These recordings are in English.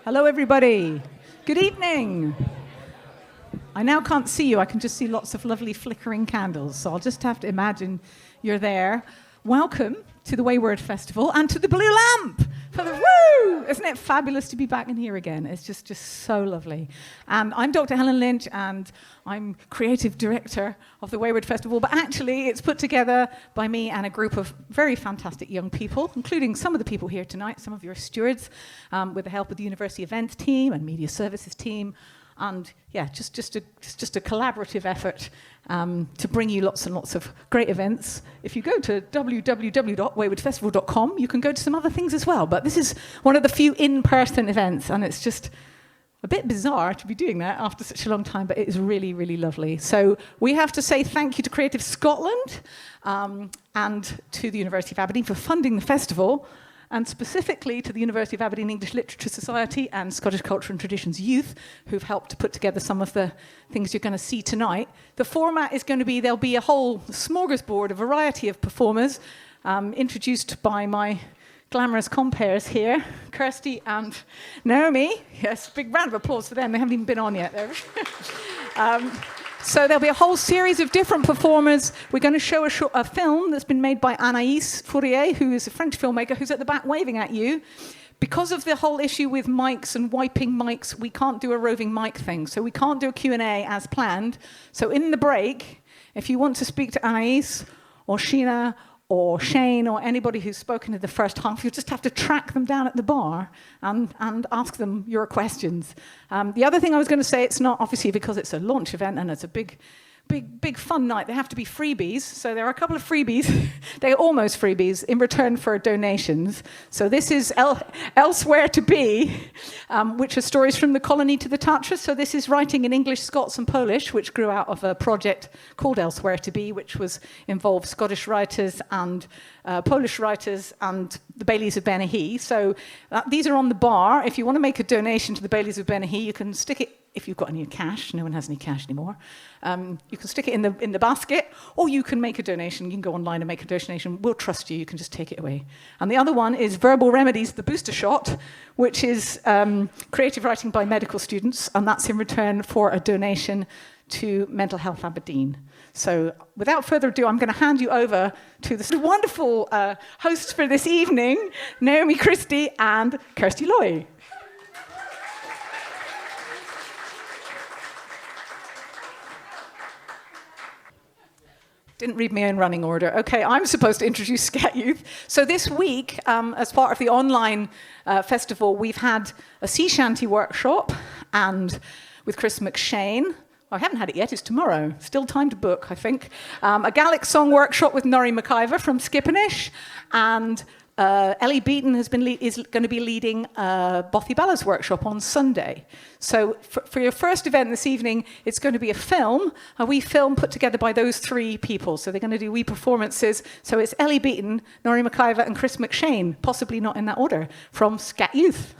Hello, everybody. Good evening. I now can't see you. I can just see lots of lovely flickering candles. So I'll just have to imagine you're there. Welcome to the Wayward Festival and to the Blue Lamp. For the woo! Isn't it fabulous to be back in here again? It's just so lovely. I'm Dr. Helen Lynch, and I'm creative director of the Wayward Festival. But actually, it's put together by me and a group of very fantastic young people, including some of the people here tonight, some of your stewards, with the help of the university events team and media services team. And yeah, just a collaborative effort to bring you lots and lots of great events. If you go to www.waywardfestival.com, you can go to some other things as well. But this is one of the few in-person events, and it's just a bit bizarre to be doing that after such a long time, but it is really, really lovely. So we have to say thank you to Creative Scotland and to the University of Aberdeen for funding the festival, and specifically to the University of Aberdeen English Literature Society and Scottish Culture and Traditions Youth, who've helped to put together some of the things you're going to see tonight. The format is going to be, there'll be a whole smorgasbord, a variety of performers, introduced by my glamorous compeers here, Kirsty and Naomi. Yes, big round of applause for them. They haven't even been on yet. So there'll be a whole series of different performers. We're going to show a film that's been made by Anaïs Fourier, who is a French filmmaker who's at the back waving at you. Because of the whole issue with mics and wiping mics, we can't do a roving mic thing. So we can't do a Q&A as planned. So in the break, if you want to speak to Anaïs or Sheena or Shane or anybody who's spoken in the first half, you'll just have to track them down at the bar and ask them your questions. The other thing I was going to say, it's not obviously because it's a launch event and it's a big fun night. There have to be freebies. So there are a couple of freebies. They're almost freebies in return for donations. So this is Elsewhere to Be, which are stories from the colony to the Tatras. So this is writing in English, Scots and Polish, which grew out of a project called Elsewhere to Be, which involved Scottish writers and Polish writers and the Baileys of Bennachie. So these are on the bar. If you want to make a donation to the Baileys of Bennachie, you can stick it, if you've got any cash, no one has any cash anymore, you can stick it in the basket, or you can make a donation. You can go online and make a donation. We'll trust you. You can just take it away. And the other one is Verbal Remedies, the booster shot, which is creative writing by medical students, and that's in return for a donation to Mental Health Aberdeen. So without further ado, I'm going to hand you over to the wonderful hosts for this evening, Naomi Christie and Kirsty Loy. Didn't read my own running order. Okay, I'm supposed to introduce Scat Youth. So this week, as part of the online festival, we've had a sea shanty workshop and with Chris McShane. I haven't had it yet, it's tomorrow. Still time to book, I think. A Gaelic song workshop with Norrie McIver from Skippenish, and Ellie Beaton is going to be leading Bothy Bella's workshop on Sunday. So for your first event this evening, it's going to be a wee film put together by those three people. So they're going to do wee performances. So it's Ellie Beaton, Norrie McIver, and Chris McShane, possibly not in that order, from Scat Youth.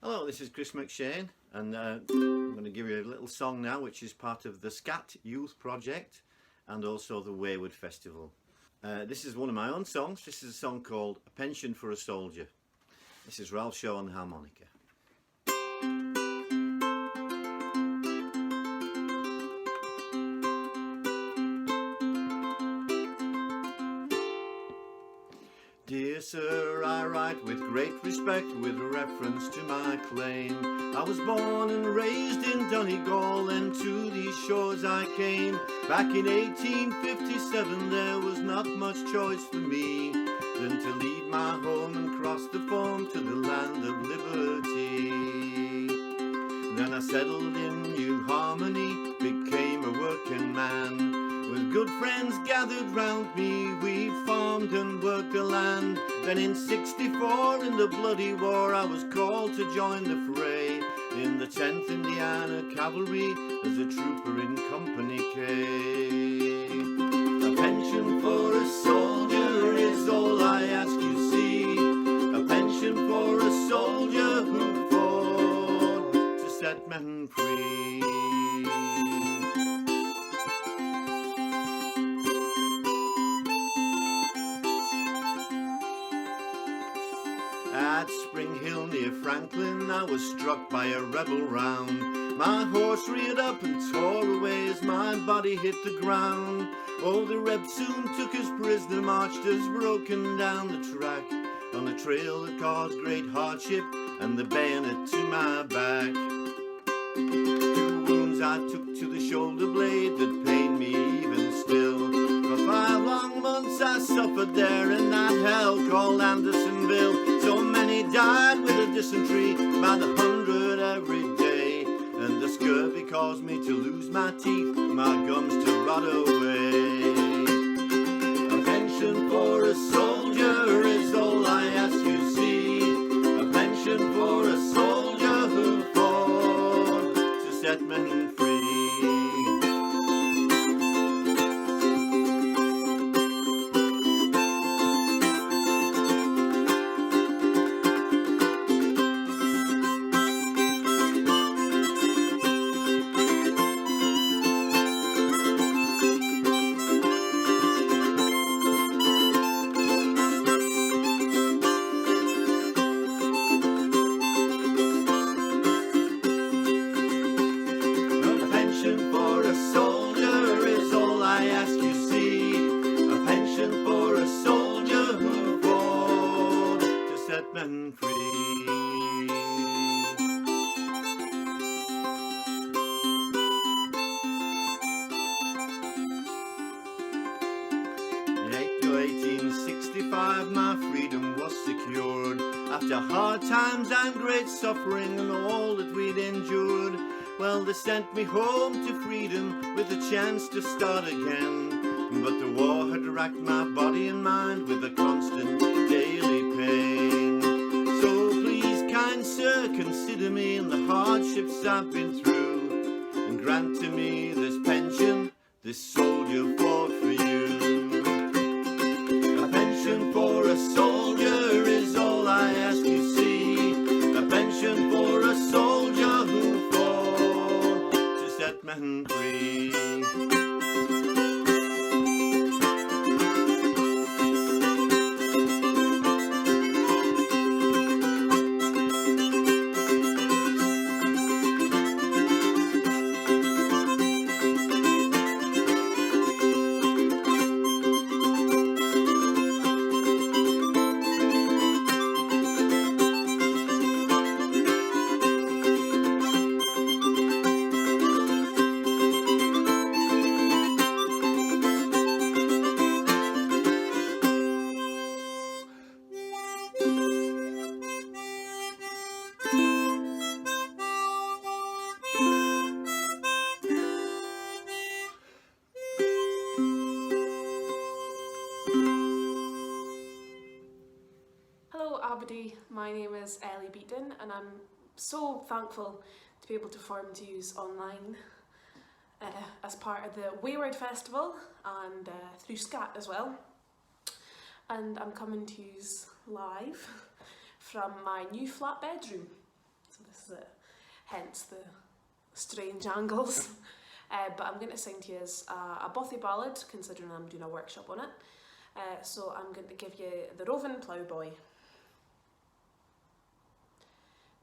Hello, this is Chris McShane, and I'm going to give you a little song now, which is part of the Scat Youth Project and also the Wayward Festival. This is one of my own songs. This is a song called A Pension for a Soldier. This is Ralph Shaw on the harmonica. Dear sir, I write with great respect with reference to my claim. I was born and raised in Donegal, and to these shores I came. Back in 1857 there was not much choice for me than to leave my home and cross the foam to the land of liberty. Then I settled in New Harmony, became a working man. With good friends gathered round me, we farmed and worked the land. Then in 64, in the bloody war, I was called to join the fray in the 10th Indiana Cavalry as a trooper in Company K. A pension for a soldier is all I ask, you see. A pension for a soldier who fought to set men free. Franklin, I was struck by a rebel round. My horse reared up and tore away as my body hit the ground. Oh, the Reb soon took us prisoner, marched us broken down the track, on a trail that caused great hardship, and the bayonet to my back. 2 wounds I took to the shoulder blade that pain me even still. For 5 long months I suffered there in that hell called Andersonville. So many died with a dysentery, by the 100 every day. And the scurvy caused me to lose my teeth, my gums to rot away. A pension for a soldier is all I ask, you see. A pension for a soldier who fought to set men free. Men free. In April 1865 my freedom was secured, after hard times and great suffering and all that we'd endured. Well, they sent me home to freedom with a chance to start again, but the war had racked my body and mind with a constant daily pain. So please, kind sir, consider me in the hardships I've been through, and grant to me this pension this soldier fought for you. A pension for a soldier is all I ask, you see. A pension for a soldier who fought to set men free. My name is Ellie Beaton and I'm so thankful to be able to perform to you online as part of the Wayward Festival and through SCAT as well. And I'm coming to you live from my new flat bedroom. So this is it, hence the strange angles. But I'm going to sing to you a bothy ballad, considering I'm doing a workshop on it. So I'm going to give you The Roving Ploughboy.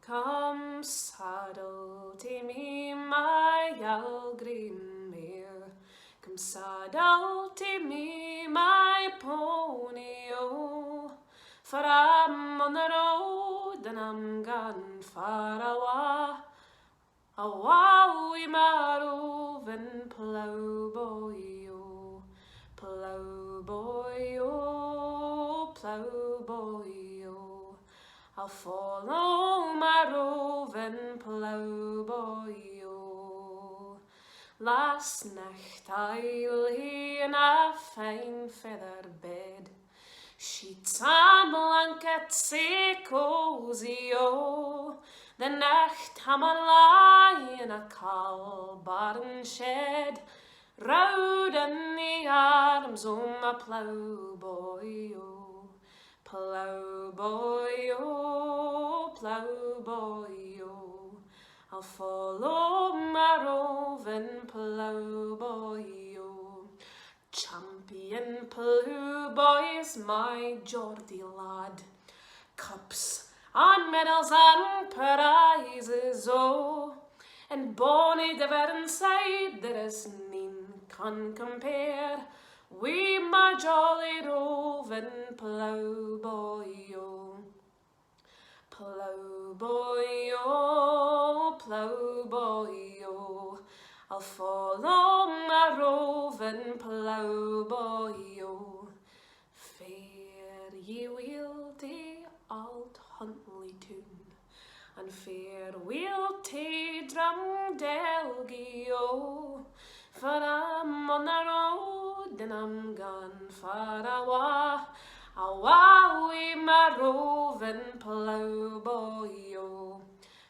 Come saddle to me my yell green mare, come saddle to me my pony, oh, for I'm on the road and I'm gone far awa', awa' wi' my roving ploughboy, oh, ploughboy, oh, ploughboy, oh. I'll follow my roving ploughboy, oh. Last night I lay in a fine feather bed, sheets and blankets sae cosy, oh. The night I'm a lie in a caul barn shed, round in the arms o' my ploughboy, oh. Ploughboy, oh, ploughboy, oh, I'll follow my roving ploughboy, oh. Champion ploughboy is my Geordie lad, cups and medals and prizes, oh. And bonny the verin side, there is none can compare wi my jolly roving ploughboy, oh. Ploughboy, oh, ploughboy, oh, I'll follow my roving ploughboy, oh. Fair ye will to Alt Huntley tune, and fair we'll to Drumdelgie, oh. For I'm on the road and I'm gone far awa'. Awa' wi my roving ploughboy, oh.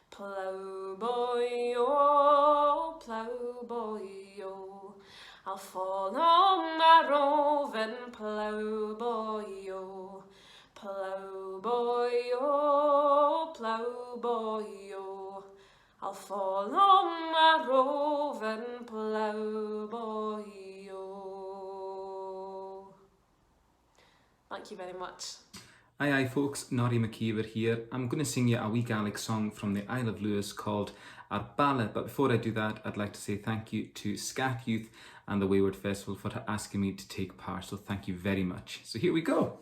Ploughboy, oh, ploughboy, oh. I'll follow my roving ploughboy, oh. Ploughboy, oh, ploughboy, oh. I'll follow my roving ploughboy, oh. Thank you very much. Aye folks, Noddy McKeever here. I'm going to sing you a wee Gaelic song from the Isle of Lewis called Arbala, but before I do that, I'd like to say thank you to Scat Youth and the Wayward Festival for asking me to take part, so thank you very much. So here we go.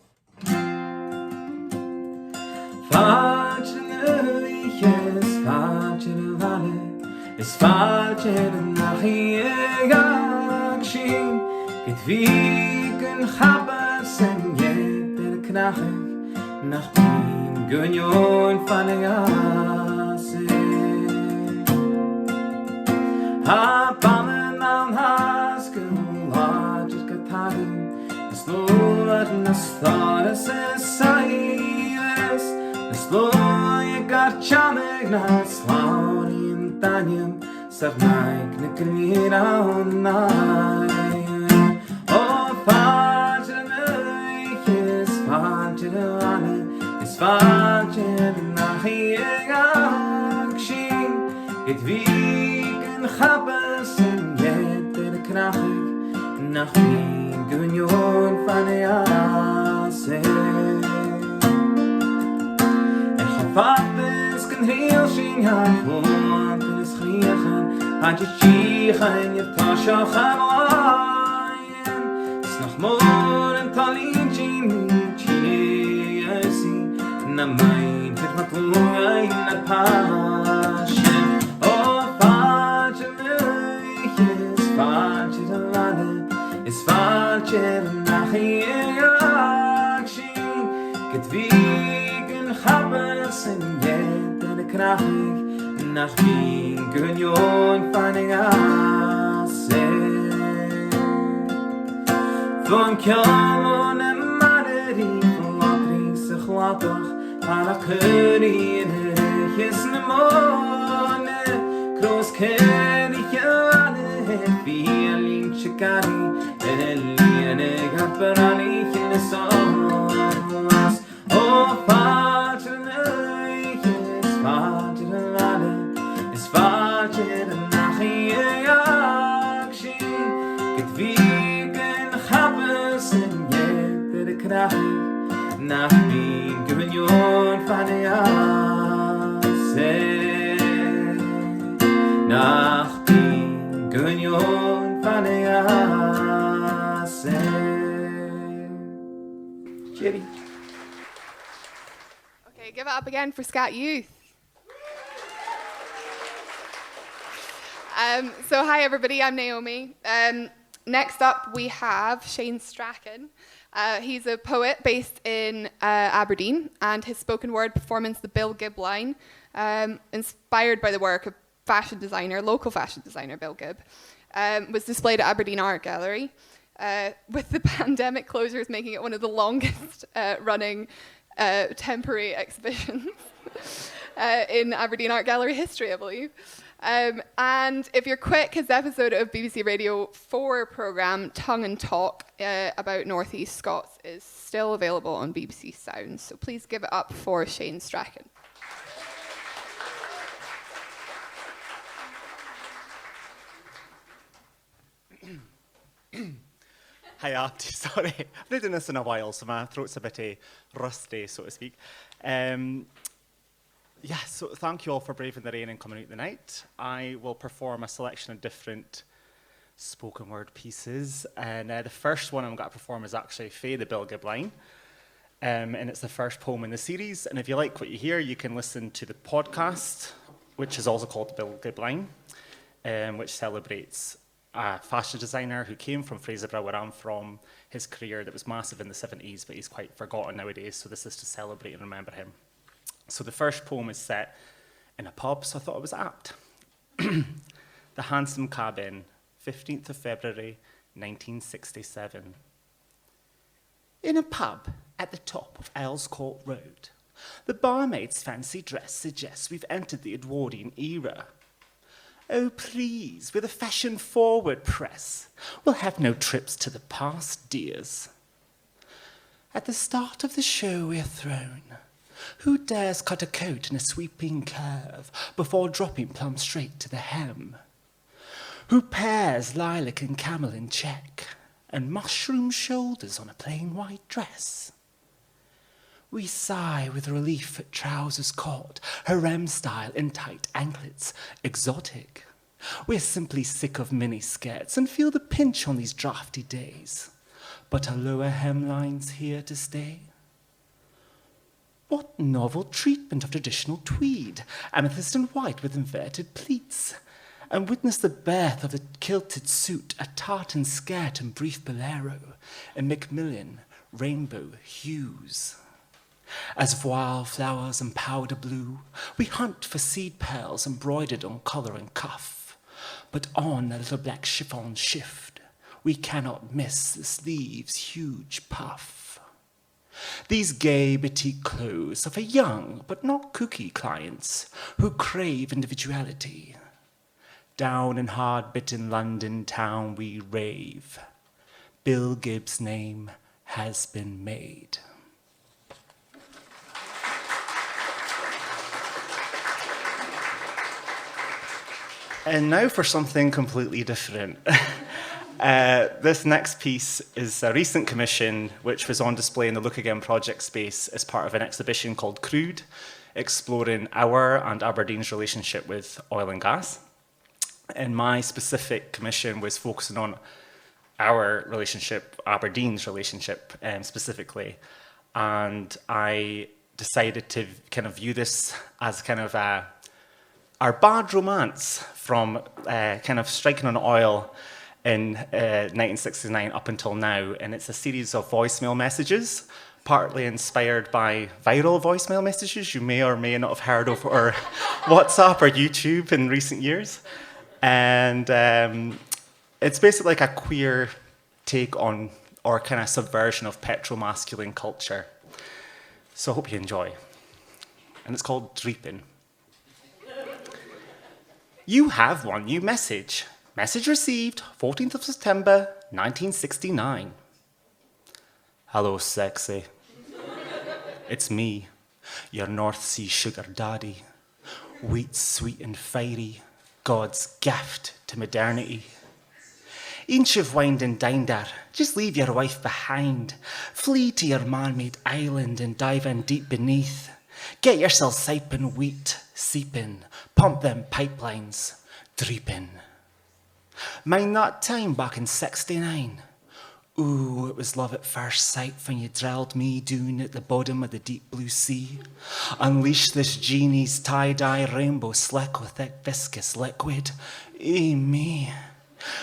Is falchen nach hier gaching it wiegen habsen jeder knache nach bin gunjon fanigase ha panen an hasken large katarin slowed na stars silas slow got chanig na slowly Tanyam sarnaik nikrina onay oh fajrnay is fajrnay nahiyakshin it wiegen habsen jeter knachig nachin gunyon fanayase en khafates kan heel shin had je chiegen je tasje gaan waaien s'nacht moor en talintje chine na mijn het makoe in het pasje oh vaatje is vaatje de lade is vaatje nach je actie het wiegen habers en je de krachtig nach bin gunjon fanigase von kjamon en maderi latris khlatach ala khuri in his nemone cross keni kjane feeling chikari eliane gaprani kinesos oh Fajr nach yakshi get vegan habes in jeder krach nach bin gunyon fanayase nach bin gunyon fanayase Jerry. Okay, give it up again for Scat Youth. So hi everybody, I'm Naomi. Next up we have Shane Strachan. He's a poet based in Aberdeen, and his spoken word performance, The Bill Gibb Line, inspired by the work of local fashion designer Bill Gibb, was displayed at Aberdeen Art Gallery, with the pandemic closures making it one of the longest running temporary exhibitions in Aberdeen Art Gallery history, I believe. And if you're quick, his episode of BBC Radio 4 programme Tongue and Talk about North East Scots is still available on BBC Sounds, so please give it up for Shane Strachan. Hiya, sorry. I've been doing this in a while, so my throat's a bit rusty, so to speak. Yeah, so thank you all for braving the rain and coming out tonight. I will perform a selection of different spoken word pieces. And the first one I'm going to perform is actually Faye the Bill Gibb line. And it's the first poem in the series. And if you like what you hear, you can listen to the podcast, which is also called the Bill Gibb line, which celebrates a fashion designer who came from Fraserburgh, where I'm from, his career that was massive in the 70s, but he's quite forgotten nowadays. So this is to celebrate and remember him. So the first poem is set in a pub, so I thought it was apt. The Handsome Cabin, 15th of February, 1967. In a pub at the top of Earls Court Road, the barmaid's fancy dress suggests we've entered the Edwardian era. Oh, please, with a fashion-forward press, we'll have no trips to the past, dears. At the start of the show we're thrown. Who dares cut a coat in a sweeping curve before dropping plumb straight to the hem? Who pairs lilac and camel in check and mushroom shoulders on a plain white dress? We sigh with relief at trousers caught, harem style in tight anklets, exotic. We're simply sick of mini skirts and feel the pinch on these drafty days. But are lower hemlines here to stay? What novel treatment of traditional tweed, amethyst and white with inverted pleats, and witness the birth of a kilted suit, a tartan skirt and brief bolero, and Macmillan rainbow hues. As voile flowers and powder blue, we hunt for seed pearls embroidered on collar and cuff, but on a little black chiffon shift, we cannot miss the sleeve's huge puff. These gay batik clothes are for young but not kooky clients who crave individuality. Down in hard-bitten London town we rave. Bill Gibb's name has been made. And now for something completely different. This next piece is a recent commission which was on display in the Look Again project space as part of an exhibition called Crude, exploring our and Aberdeen's relationship with oil and gas. And my specific commission was focusing on our relationship, Aberdeen's relationship specifically. And I decided to kind of view this as kind of our bad romance from kind of striking on oil in 1969 up until now. And it's a series of voicemail messages, partly inspired by viral voicemail messages you may or may not have heard of or WhatsApp or YouTube in recent years. And it's basically like a queer take on, or kind of subversion of petromasculine culture. So I hope you enjoy. And it's called Dreepin'. You have one new message. Message received, 14th of September, 1969. Hello, sexy. It's me, your North Sea sugar daddy. Wheat, sweet and fiery, God's gift to modernity. Ain't you've wined and dined her, just leave your wife behind. Flee to your man-made island and dive in deep beneath. Get yourself siping wheat, seeping, pump them pipelines, dreeping. Mind that time back in 69? Ooh, it was love at first sight when you drilled me down at the bottom of the deep blue sea. Unleash this genie's tie-dye rainbow slick with thick viscous liquid. Me.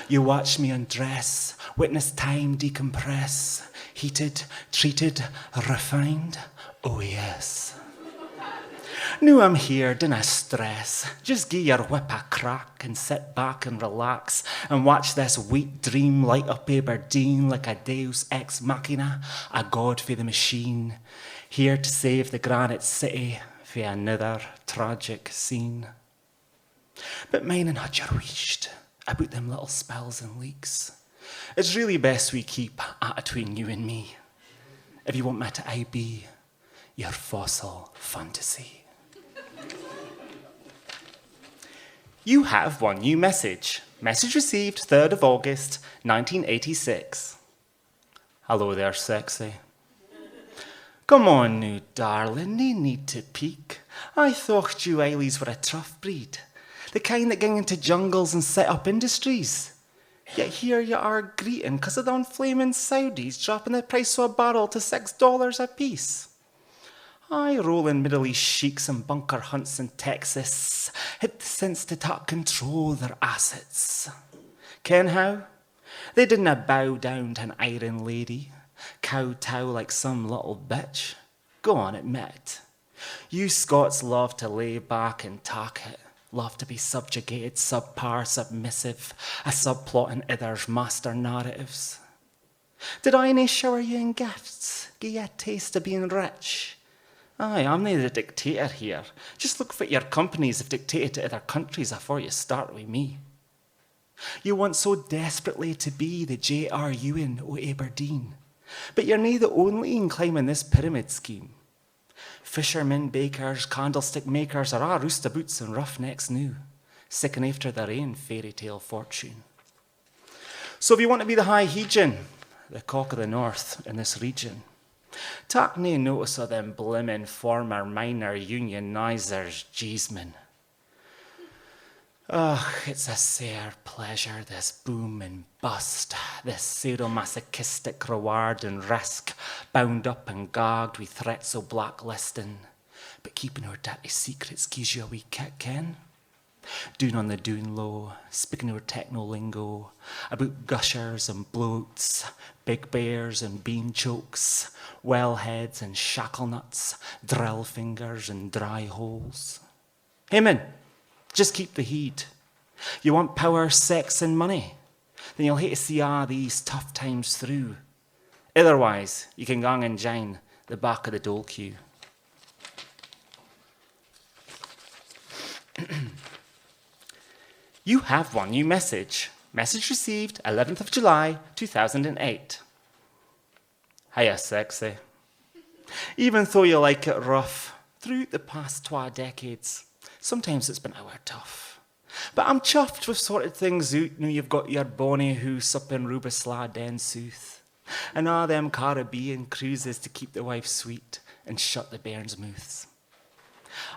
You watch me undress, witness time decompress. Heated, treated, refined. Oh yes. Now I'm here, dinna stress. Just gie your whip a crack and sit back and relax and watch this wheat dream light up Aberdeen like a deus ex machina, a god for the machine, here to save the granite city for another tragic scene. But mine and had you wished about them little spills and leaks. It's really best we keep at between you and me. If you want me to I be your fossil fantasy. You have one new message. Message received 3rd of August, 1986. Hello there, sexy. Come on now, darling, nae need to peek. I thought you Eilies were a tough breed, the kind that gang into jungles and set up industries. Yet here you are greeting 'cause of them flaming Saudis dropping the price of a barrel to $6 a piece. I rolling Middle East sheiks and bunker hunts in Texas had the sense to take control of their assets. Ken how? They didn't bow down to an iron lady, kowtow like some little bitch. Go on, admit it. You Scots love to lay back and take it, love to be subjugated, subpar, submissive, a subplot in others' master narratives. Did I nae shower you in gifts, give you a taste of being rich? Aye, I'm nae the dictator here. Just look what your companies have dictated to other countries afore you start with me. You want so desperately to be the J.R. Ewing o' Aberdeen, but you're nae the only in climbing this pyramid scheme. Fishermen, bakers, candlestick makers are a' roustabouts and roughnecks new, sicking after their own fairy tale fortune. So if you want to be the High Hegion, the cock of the north in this region, take nae notice of them blimmin' former minor unionisers, jeesman. Oh, it's a sair pleasure, this boom and bust, this sadomasochistic reward and risk, bound up and gagged with threats o' blacklisting. But keeping our dirty secrets gives you a wee kick, ken? Doon on the doon low, speaking our techno lingo, about gushers and bloats, big bears and bean chokes, wellheads and shackle nuts, drill fingers and dry holes. Hey man, just keep the heat. You want power, sex and money? Then you'll hate to see these tough times through. Otherwise, you can gang and join the back of the dole queue. You have one new message. Message received 11th of July, 2008. Hiya, sexy. Even though you like it rough, throughout the past 2 decades, sometimes it's been our tough. But I'm chuffed we've sorted things out now you've got your bonny hoose up in Rubislaw den South, and all them Caribbean cruises to keep the wife sweet and shut the bairns' mouths.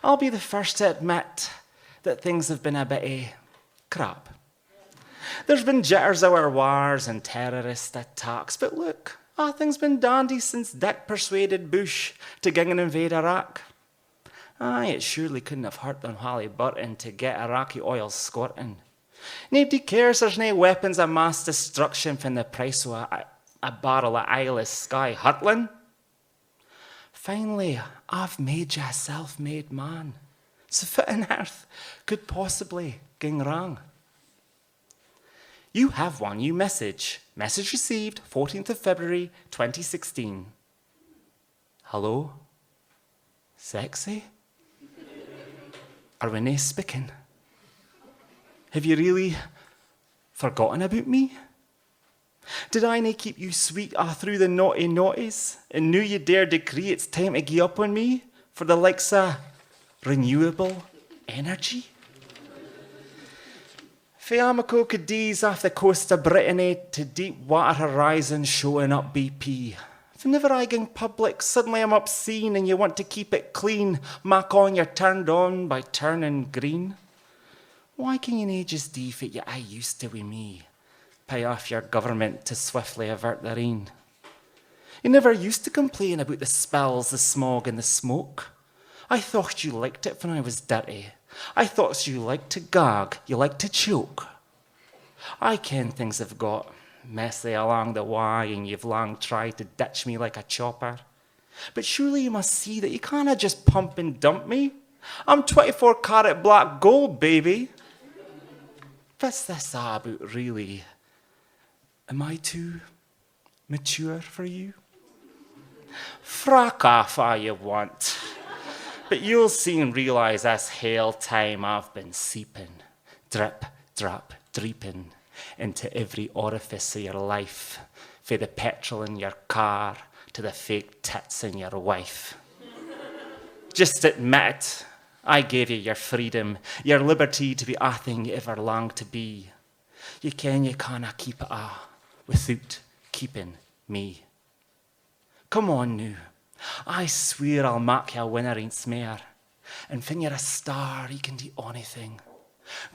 I'll be the first to admit that things have been a bit crap. There's been jitters of our wars and terrorist attacks, but look, things been dandy since Dick persuaded Bush to gang and invade Iraq. Aye, it surely couldn't have hurt them Halliburton to get Iraqi oil squirting. Nobody cares there's no weapons of mass destruction from the price of a barrel of eyeless sky hurtling. Finally, I've made you a self-made man. So what on earth could possibly ging wrong? You have one new message. Message received 14th of February 2016. Hello? Sexy? Are we nae speaking? Have you really forgotten about me? Did I nae keep you sweet through the naughty naughties and knew you dare decree it's time to gie up on me for the likes of renewable energy? Fiamaco Cadiz off the coast of Brittany to deep water horizon showing up BP. Whenever I gang public, suddenly I'm obscene and you want to keep it clean. Mac on, you're turned on by turning green. Why can you nae just do what you I used to with me? Pay off your government to swiftly avert the rain. You never used to complain about the spills, the smog and the smoke. I thought you liked it when I was dirty. I thought you liked to gag, you liked to choke. I ken things have got messy along the way and you've long tried to ditch me like a chopper. But surely you must see that you can't just pump and dump me. I'm 24 karat black gold, baby. What's this about, really? Am I too mature for you? Frack off all you want. But you'll soon realise this hell time I've been seeping, drip, drop, dreeping into every orifice of your life, from the petrol in your car to the fake tits in your wife. Just admit it, I gave you your freedom, your liberty to be a thing you ever longed to be. You ken you canna keep it without keeping me. Come on now, I swear I'll mak you a winner ain't mair, and fin you're a star, he can do onything.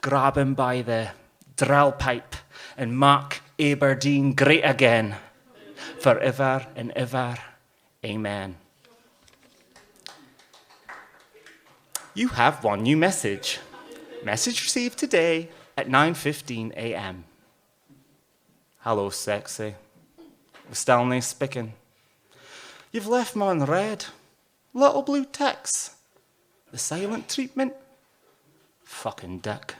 Grab him by the drill pipe and mak Aberdeen great again, forever and ever. Amen. You have one new message. Message received today at 9:15 a.m. Hello, sexy. We're still nae speaking. You've left me on red. Little blue ticks. The silent treatment? Fucking dick.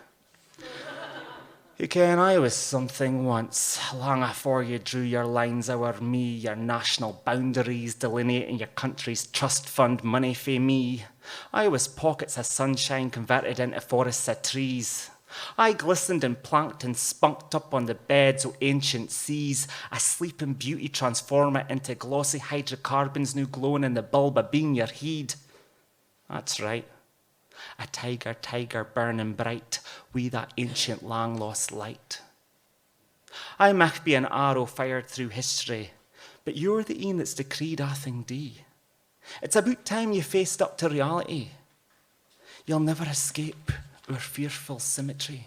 You ken, I was something once, long afore you drew your lines o'er me, your national boundaries delineating your country's trust fund money fae me. I was pockets of sunshine converted into forests of trees. I glistened and planked and spunked up on the beds o' ancient seas, a sleeping beauty transform it into glossy hydrocarbons new glowing in the bulb of being your heed. That's right. A tiger burning bright, wi' that ancient long-lost light. I might be an arrow fired through history, but you're the een that's decreed a thing dee. It's about time you faced up to reality. You'll never escape our fearful symmetry.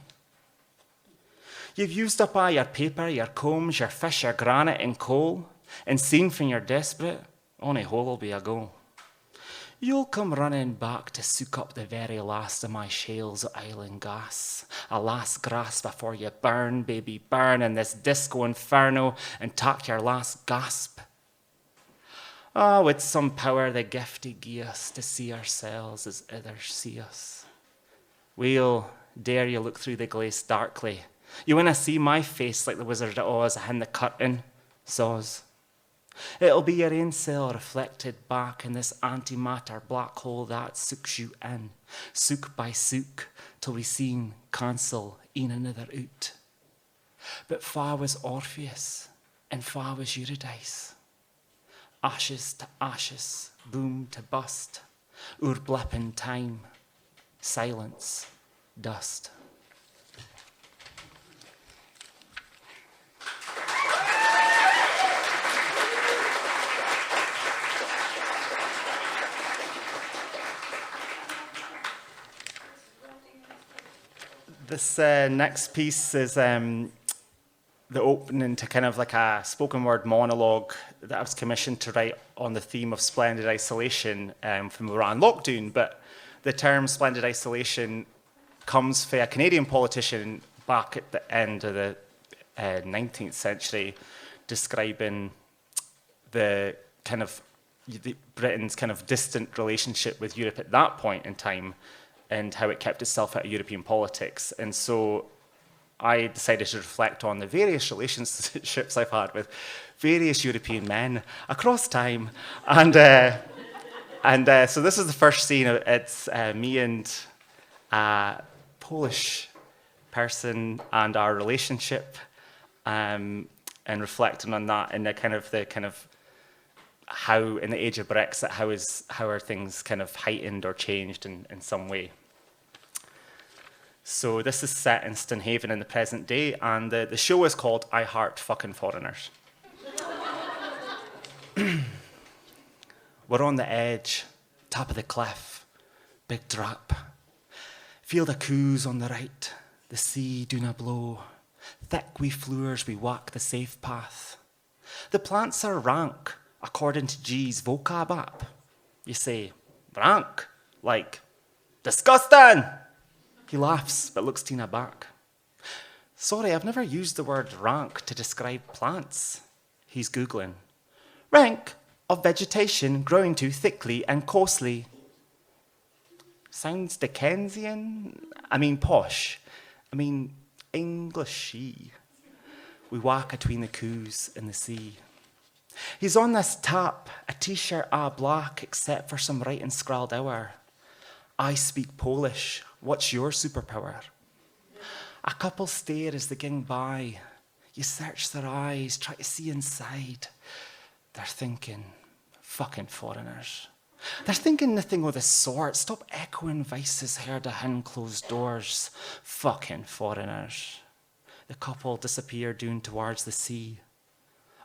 You've used up all your paper, your combs, your fish, your granite and coal, and seen from you're desperate, only hole'll be a go. You'll come running back to soak up the very last of my shales of island gas. A last grasp before you burn, baby, burn in this disco inferno and take your last gasp. Oh, with some power the gifty gie us to see ourselves as others see us. We'll dare you look through the glace darkly. You wanna see my face like the Wizard of Oz ahin the curtain, soz. It'll be your ain cell reflected back in this antimatter black hole that soaks you in, sook by sook, till we seen cancel een another out. But fa was Orpheus, and fa was Eurydice. Ashes to ashes, boom to bust, oor blip in time, silence, dust. This next piece is the opening to kind of like a spoken word monologue that I was commissioned to write on the theme of splendid isolation from Iran lockdown. But the term splendid isolation comes from a Canadian politician back at the end of the 19th century, describing the kind of Britain's kind of distant relationship with Europe at that point in time, and how it kept itself out of European politics. And so I decided to reflect on the various relationships I've had with various European men across time. And so this is the first scene. It's me and a Polish person and our relationship, and reflecting on that and the kind of how in the age of Brexit, how are things kind of heightened or changed in some way. So this is set in Stonehaven in the present day, and the show is called I Heart Fucking Foreigners. We're on the edge, top of the cliff, big drop. Feel the coos on the right, the sea do na blow. Thick wee floors we walk the safe path. The plants are rank, according to G's vocab app. You say, rank, like, disgusting! He laughs, but looks Tina back. Sorry, I've never used the word rank to describe plants. He's Googling. Rank of vegetation growing too thickly and coarsely. Sounds Dickensian? I mean posh. I mean Englishy. We walk between the coos and the sea. He's on this tap, a t-shirt all black except for some writing scrawled over. I speak Polish. What's your superpower? A couple stare as they ging by. You search their eyes, try to see inside. They're thinking, fucking foreigners. They're thinking nothing of the sort. Stop echoing voices heard behind closed doors. Fucking foreigners. The couple disappear down towards the sea.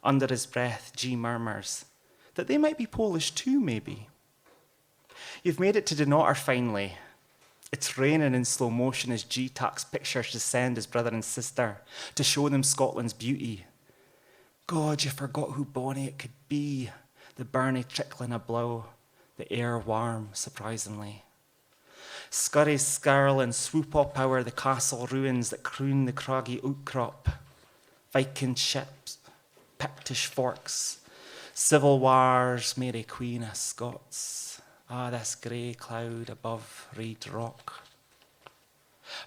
Under his breath, G murmurs, that they might be Polish too, maybe. You've made it to Dunnottar finally. It's raining in slow motion as G tucks pictures to send his brother and sister to show them Scotland's beauty. God, you forgot who bonny it could be, the burnie trickling a blow, the air warm, surprisingly. Scurry, skirl, and swoop up o'er the castle ruins that croon the craggy outcrop. Viking ships, Pictish forks, civil wars, Mary Queen of Scots. Ah, this grey cloud above Reed Rock.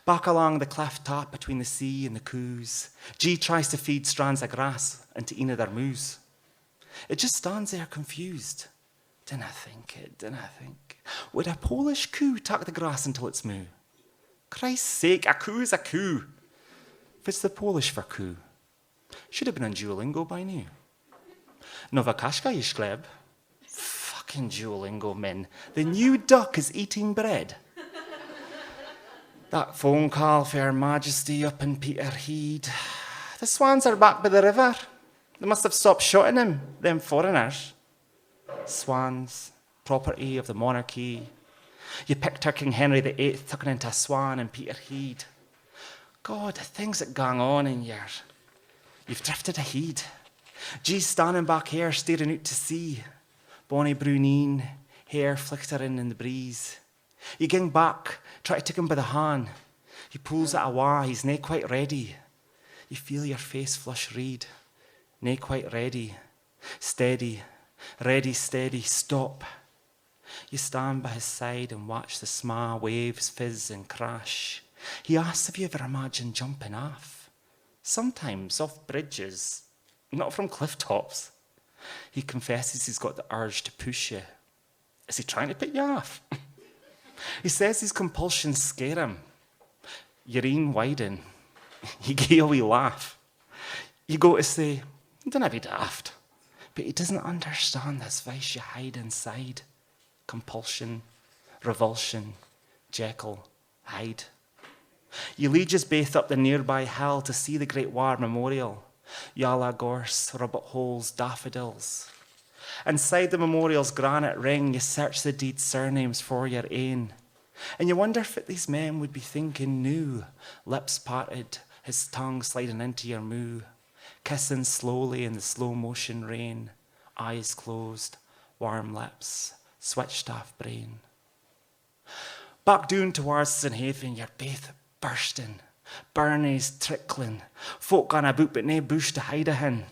Back along the cliff top between the sea and the coos, G tries to feed strands of grass into een of their moos. It just stands there confused. Dinna think. Would a Polish coo tuck the grass until it's moo? Christ's sake, a coo is a coo. If it's the Polish for coo, should have been on Duolingo by now. Nowa kaszka, Yishkleb. Fucking Duolingo men. The new duck is eating bread. That phone call for Her Majesty up in Peterhead. The swans are back by the river. They must have stopped shooting them, them foreigners. Swans, property of the monarchy. You picture King Henry VIII tucking into a swan in Peterhead. God, the things that gang on in here. You've drifted ahead. G's standing back here, staring out to sea. Bonnie Brunine, hair flickering in the breeze. You ging back, try to take him by the hand. He pulls it awa, he's nae quite ready. You feel your face flush red. Nae quite ready. Steady, ready, steady, stop. You stand by his side and watch the sma waves fizz and crash. He asks if you ever imagined jumping off. Sometimes off bridges, not from cliff tops. He confesses he's got the urge to push you. Is he trying to pick you off? He says his compulsions scare him. Your een widen. You give a wee laugh. You go to say, don't be daft. But he doesn't understand this vice you hide inside. Compulsion, revulsion, Jekyll, Hyde. You lead us both up the nearby hill to see the Great War Memorial. Yalla gorse, ribbit holes, daffodils. Inside the memorial's granite ring, you search the deed surnames for your ain. And you wonder if these men would be thinking new, lips parted, his tongue sliding into your moo, kissing slowly in the slow motion rain, eyes closed, warm lips, switched off brain. Back down towards St. Haven, you're both bursting, burnies trickling, folk on about but nae bush to hide in.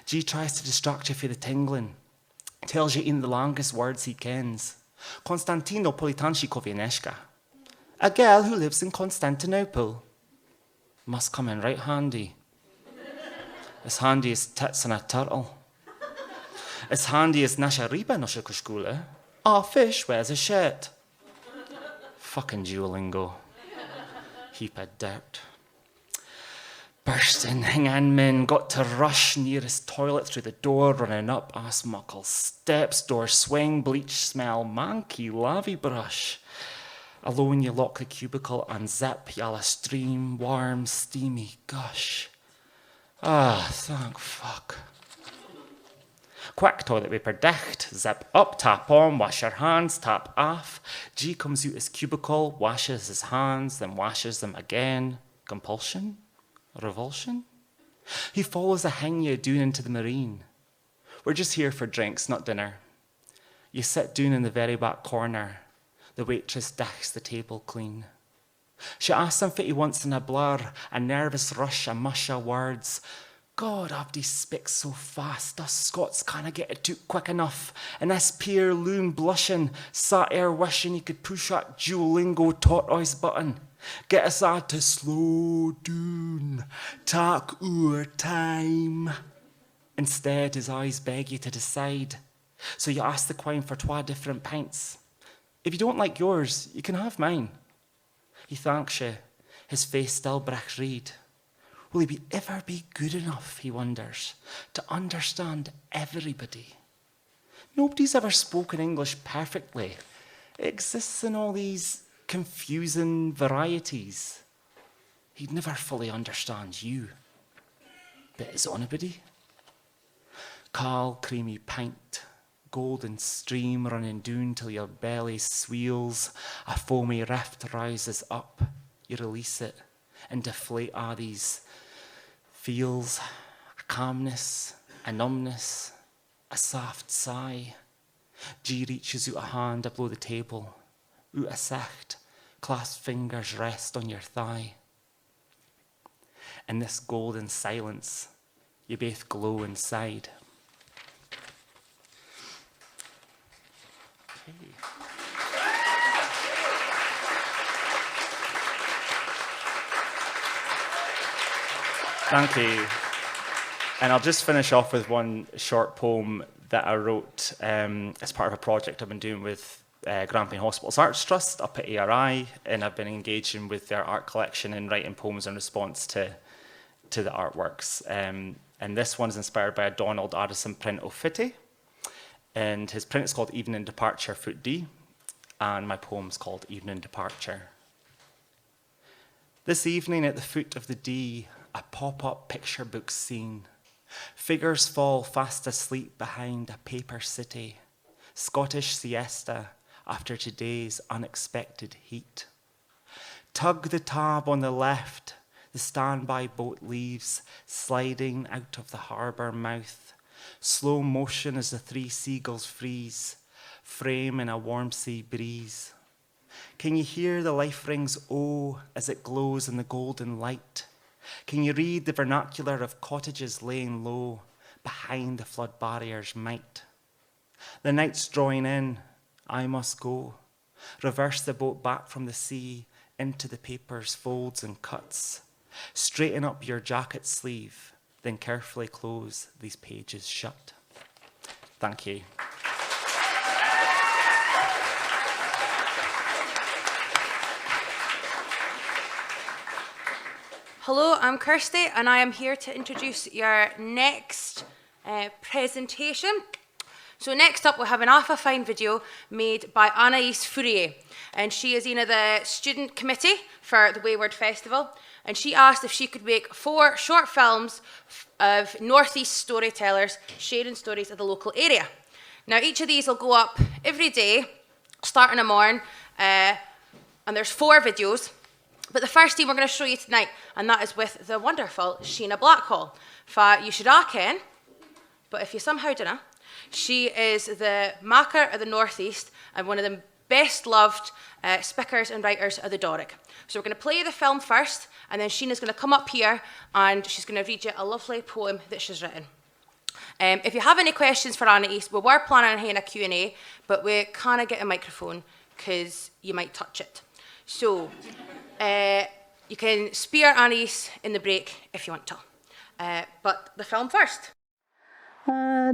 G tries to distract you for the tingling, tells you in the longest words he kens. Konstantino Politanshikowieneshka, a girl who lives in Constantinople. Must come in right handy. As handy as tits on a turtle. As handy as nasza ryba nasza koszkule. Our fish wears a shirt. Fucking Duolingo. Heap of dirt. Bursting, hang men got to rush nearest toilet through the door, running up ass muckle steps, door swing, bleach smell, manky lavy brush. Alone you lock the cubicle, unzip, yalla stream, warm, steamy gush. Ah, thank fuck. Quick toilet paper dicht, zip up, tap on, wash your hands, tap off. G comes out his cubicle, washes his hands, then washes them again. Compulsion? Revulsion? He follows a hangya down into the marine. We're just here for drinks, not dinner. You sit down in the very back corner. The waitress dichs the table clean. She asks him if he wants in a blur, a nervous rush, a mush of words. God, Abdi speaks so fast, us Scots canna get it out quick enough. And this peer loon blushing, sat there wishing he could push that Duolingo tortoise button. Get us all to slow down, take our time. Instead, his eyes beg you to decide. So you ask the quine for 2 different pints. If you don't like yours, you can have mine. He thanks you, his face still brick red. Will he ever be good enough, he wonders, to understand everybody? Nobody's ever spoken English perfectly. It exists in all these confusing varieties. He'd never fully understand you. But is anybody? Caul, creamy pint, golden stream running down till your belly swells. A foamy rift rises up. You release it and deflate all these feels. A calmness, a numbness, a soft sigh. G reaches out a hand below the table. Out a sicht, clasped fingers rest on your thigh. In this golden silence, you both glow inside. Okay. Thank you. And I'll just finish off with one short poem that I wrote as part of a project I've been doing with Grampian Hospitals Arts Trust up at ARI, and I've been engaging with their art collection and writing poems in response to the artworks. And this one is inspired by a Donald Addison print of Fitty, and his print is called Evening Departure, Foot D, and my poem's called Evening Departure. This evening at the foot of the D, a pop-up picture book scene. Figures fall fast asleep behind a paper city. Scottish siesta after today's unexpected heat. Tug the tab on the left, the standby boat leaves, sliding out of the harbour mouth. Slow motion as the three seagulls freeze, frame in a warm sea breeze. Can you hear the life ring's O as it glows in the golden light? Can you read the vernacular of cottages laying low behind the flood barrier's might? The night's drawing in, I must go. Reverse the boat back from the sea into the paper's folds and cuts. Straighten up your jacket sleeve, then carefully close these pages shut. Thank you. Hello, I'm Kirsty, and I am here to introduce your next presentation. So next up, we have an Alpha Fine video made by Anaïs Fourier, and she is in the student committee for the Wayward Festival, and she asked if she could make 4 short films of Northeast storytellers sharing stories of the local area. Now, each of these will go up every day, starting in the morning, and there's 4 videos. But the first team we're going to show you tonight, and that is with the wonderful Sheena Blackhall. You should all ken, but if you somehow don't, she is the maker of the Northeast and one of the best loved speakers and writers of the Doric. So we're going to play the film first, and then Sheena's going to come up here and she's going to read you a lovely poem that she's written. If you have any questions for Anaïs, we were planning on having a Q&A, but we can't get a microphone because you might touch it. So you can spear Anaïs in the break if you want to. But the film first. Well,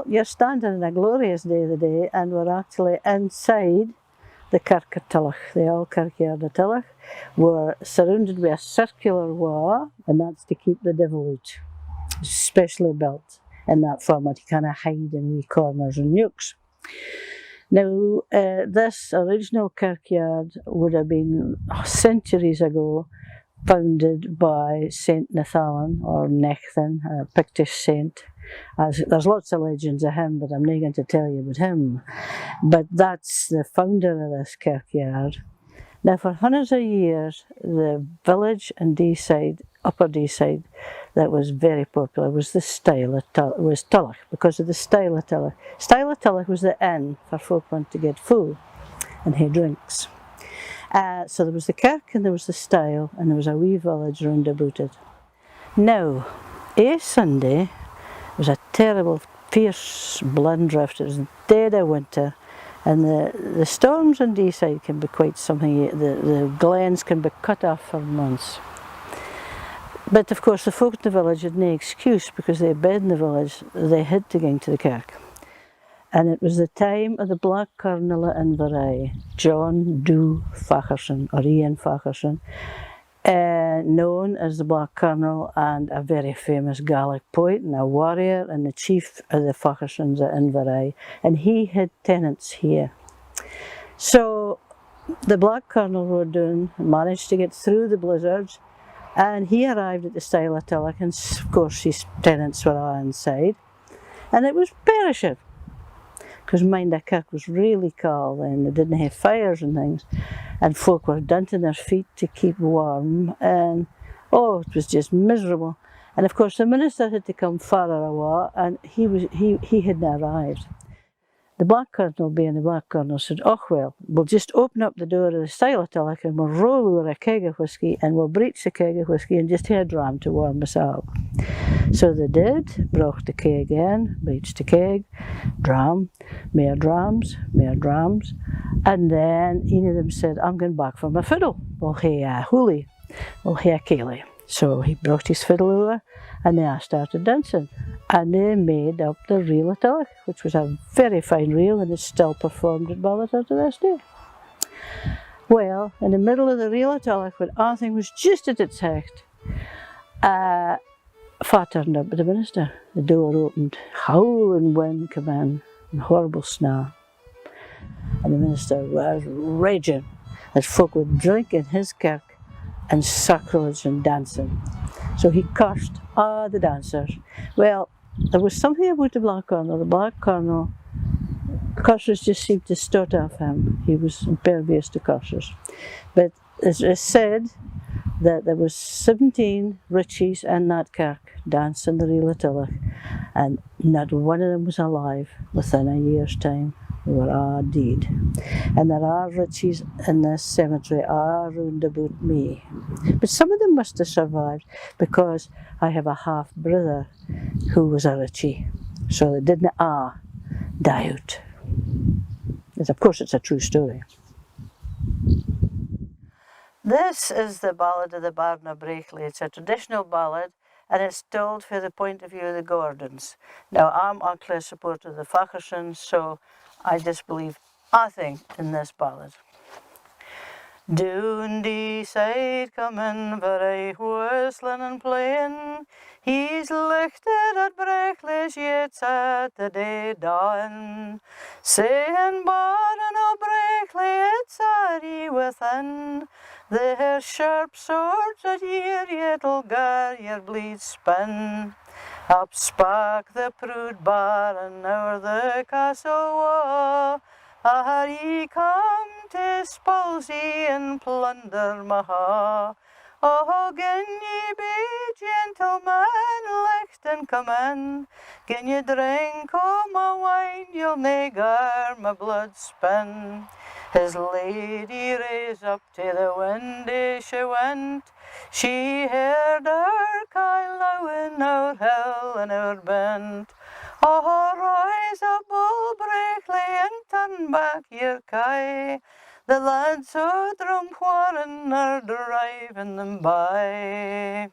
you're standing on a glorious day of the day, and we're actually inside the Kirk of Tullach, the old kirkyard of Tullach. We're surrounded by a circular wall, and that's to keep the devil out. It's specially built in that format. You kind of hide in wee corners and nooks. Now, this original kirkyard would have been centuries ago founded by Saint Nathalan, or Nechthan, a Pictish saint. There's lots of legends of him, but I'm not going to tell you about him. But that's the founder of this kirkyard. Now, for hundreds of years, the village in Deeside, Upper Deeside, that was very popular was the style of Tullach, because of the style of Tullach. Style of Tullach was the inn for folk went to get food and have drinks. So there was the kirk and there was the style, and there was a wee village round about it. Now, Sunday was a terrible, fierce blood drift. It was dead of winter, and the storms in Deeside can be quite something. The glens can be cut off for months. But of course, the folk in the village had no excuse, because they had bed in the village. They had to go into the kirk. And it was the time of the Black Colonel in Inverary, John Dhu Facherson, or Ian Facherson. known as the Black Colonel and a very famous Gaelic poet and a warrior and the chief of the Facharsons at Inverary, and he had tenants here. So the Black Colonel rode down and managed to get through the blizzards, and he arrived at the Style of Tillich, and of course his tenants were all inside, and it was perishing. Because mind the kirk was really cold and they didn't have fires and things, and folk were dunting their feet to keep warm, and oh, it was just miserable. And of course the minister had to come farther away, and he hadn't arrived. The Black Colonel, being the Black Colonel, said, "Oh well, we'll just open up the door of the Style of Tillich and we'll roll over a keg of whiskey and we'll breach the keg of whiskey and just have a dram to warm us up." So they did, brought the keg in, breached the keg, dram, more drams, and then one of them said, "I'm going back for my fiddle. We'll hae a hoolie, we'll hae a ceilidh." So he brought his fiddle over and they all started dancing. And they made up the Reel of Tillich, which was a very fine reel and is still performed at Ballater to this day. Well, in the middle of the Reel of Tillich, when everything was just at its height, Fa turned up with the minister. The door opened, howling wind came in, and horrible snow. And the minister was raging that folk would drink in his kirk and sacrilege and dancing. So he cursed all the dancers. Well, there was something about the Black Colonel. The Black Colonel, curses just seemed to start off him. He was impervious to curses. But it's said that there was 17 Richies in that kirk dancing the Reel of Tillich, and not one of them was alive within a year's time. They were all dead. And there are Richies in this cemetery all round about me. But some of them must have survived, because I have a half-brother who was a Richie. So they didn't all die out. And of course it's a true story. This is the ballad of the Baron of Brakely. It's a traditional ballad, and it's told from the point of view of the Gordons. Now, I'm a clear supporter of the Facharsons, so I just believe nothing in this ballad. Doon die side coming, very whistling and playing. He's lichted at Brakely's yet at the day dawn. Saying, Baron of Brakely, it's are ye within. Their sharp swords at year yet'll gar your bleed spin. Up spak the prude Baron o'er the castle wall. Are ye come to spulzie and plunder Maha? Oh, gin ye be gentlemen, licht and come in. Gin ye drink o' my wine, you'll nae gar my blood spin. His lady raised up to the windy she went. She heard her kyle lowing o'er hill and o'er bent. Oh, rise up, Bull Brakely, and turn back your kye. The lads o' Drumwarren are driving them by.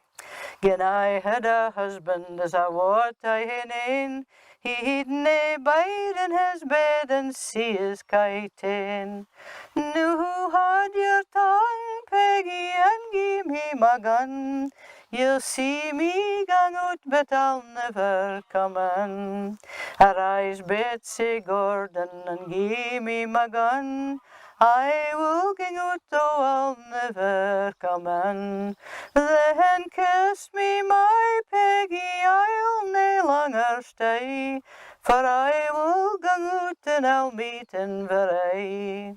Gin I had a husband as I wot I hae nane, he'd nae bide in his bed and see his kye ta'en. Now hold your tongue, Peggy, and gie me my gun. You'll see me gang out, but I'll never come in. Arise, Betsy Gordon, and gie me my gun. I will gang out, though I'll never come in. Then kiss me, my Peggy, I'll nae longer stay, for I will gang out and I'll meet Inverary.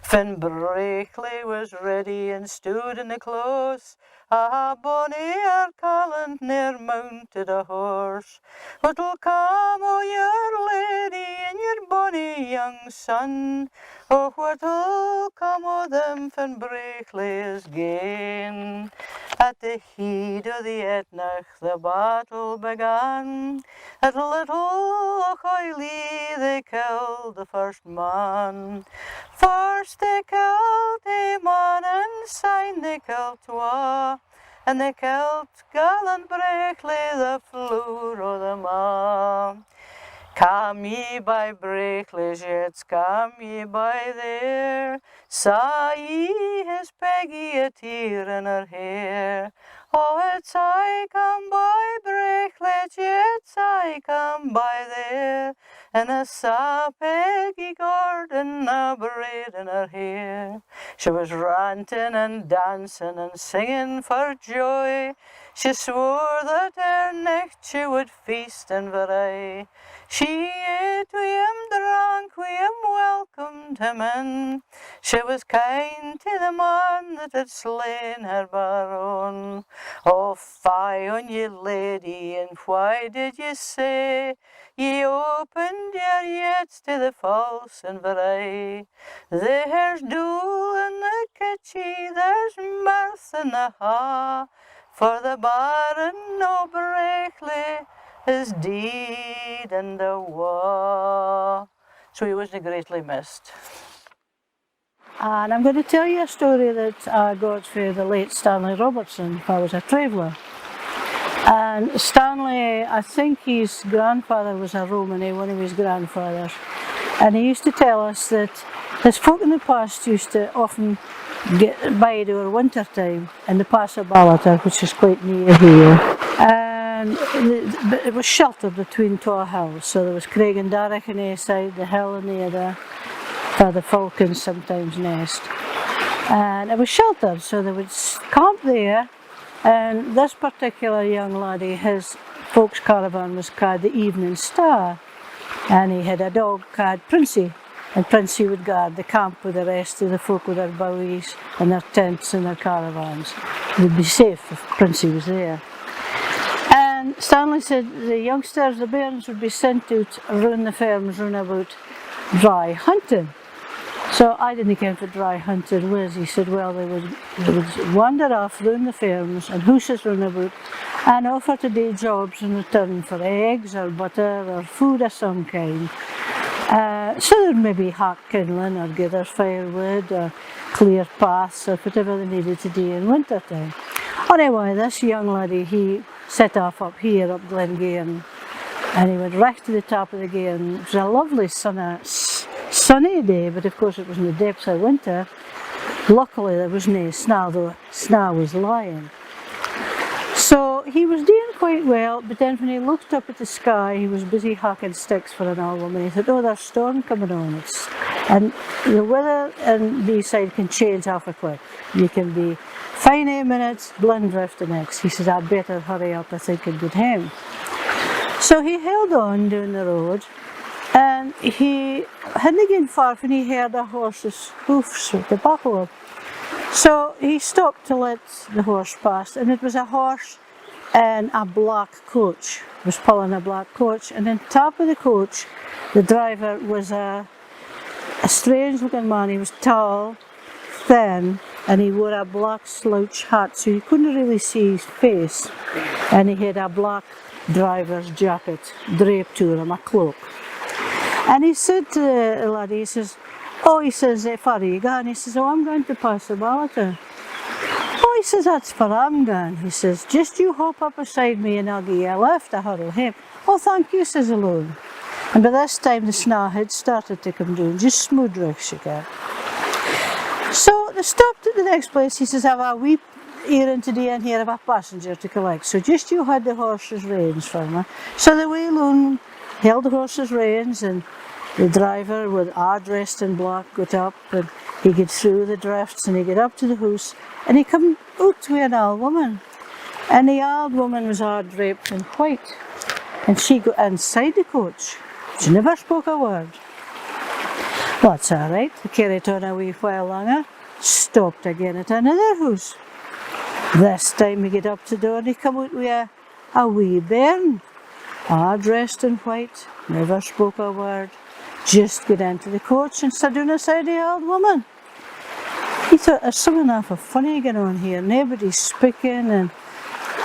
Fin Brakely was ready and stood in the close. A bonny are callant near mounted a horse. What'll come o' your lady and your bonny young son? Oh, what'll come o' them Fin Brakely is gane? At the heat o' the Etnach the battle began. At Little Lochiley they killed the first man. First they killed a man and syne they killed twa, and they killed gallant Brakely the floor o' the ma. Come ye by Brackley's yet, come ye by there. Saw ye his Peggy a tear in her hair? Oh, it's I come by Brackley's yet, I come by there. And I saw Peggy Gordon a braid in her hair. She was ranting and dancing and singing for joy. She swore that her next she would feast and vary. She ate wi' him, drank wi' him, welcomed him in. She was kind to the man that had slain her baron. Oh, fie on ye, lady, and why did ye say ye opened your yets to the false and vary? There's dule in the kitchen, there's mirth in the ha, for the Baron o' Brackley is deed in the war. So he wasn't greatly missed. And I'm going to tell you a story that I got for the late Stanley Robertson if I was a traveller. And Stanley, I think his grandfather was a Romany, one of his grandfathers. And he used to tell us that his folk in the past used to often bide over winter time in the Pass of Ballater, which is quite near here. And it was sheltered between two hills, so there was Craig and Darragh on the side, the hill on the other, where the falcons sometimes nest. And it was sheltered, so they would camp there. And this particular young laddie, his folks' caravan was called the Evening Star, and he had a dog called Princey, and Princey would guard the camp with the rest of the folk with their bowies and their tents and their caravans. They'd be safe if Princey was there. And Stanley said the youngsters, the bairns, would be sent out around the farms, round about dry hunting. So I didn't care for dry hunting was. He said, well, they would wander off round the farms and hooses round about and offer to do jobs in return for eggs or butter or food of some kind. So there'd maybe hack kindling or gather firewood or clear paths or whatever they needed to do in winter time. Anyway, this young laddie, he set off up here, up Glengairn, and he went right to the top of the Gairn. It was a lovely sunny day, but of course it was in the depths of winter. Luckily there was no snow, though snow was lying. So he was doing quite well, but then when he looked up at the sky, he was busy hacking sticks for an old woman. He thought, oh, there's a storm coming on. And the weather in these side can change awful quick. You can be fine 8 minutes, blind drift the next. He says, I better hurry up, I think, and get home. So he held on down the road, and he hadn't gone far when he heard a horse's hoofs with the buckle up. So he stopped to let the horse pass, and it was a horse and a black coach. It was pulling a black coach, and on top of the coach, the driver was a strange looking man. He was tall, thin, and he wore a black slouch hat, so you couldn't really see his face. And he had a black driver's jacket draped to him, a cloak. And he said to the laddie, he says, oh, he says, far are you going? He says, oh, I'm going to Pass the Ballater. Oh, he says, that's far I'm going. He says, just you hop up beside me and I'll give you a lift, I hurl him. Oh, thank you, says the loon. And by this time the snow had started to come down, just smooth drifts you get. So they stopped at the next place. He says, I've a wee errand today and here, I've a passenger to collect. So just you had the horse's reins for me. So the wee loon held the horse's reins, and the driver, with all dressed in black, got up, and he got through the drifts, and he got up to the house, and he come out to an old woman. And the old woman was all draped in white, and she got inside the coach. She never spoke a word. Well, that's all right. They carried on a wee while longer, stopped again at another house. This time he got up to the door, and he come out with a wee bairn, all dressed in white, never spoke a word. Just got into the coach and sat down beside the old woman. He thought, there's something awful funny going on here. Nobody's speaking, and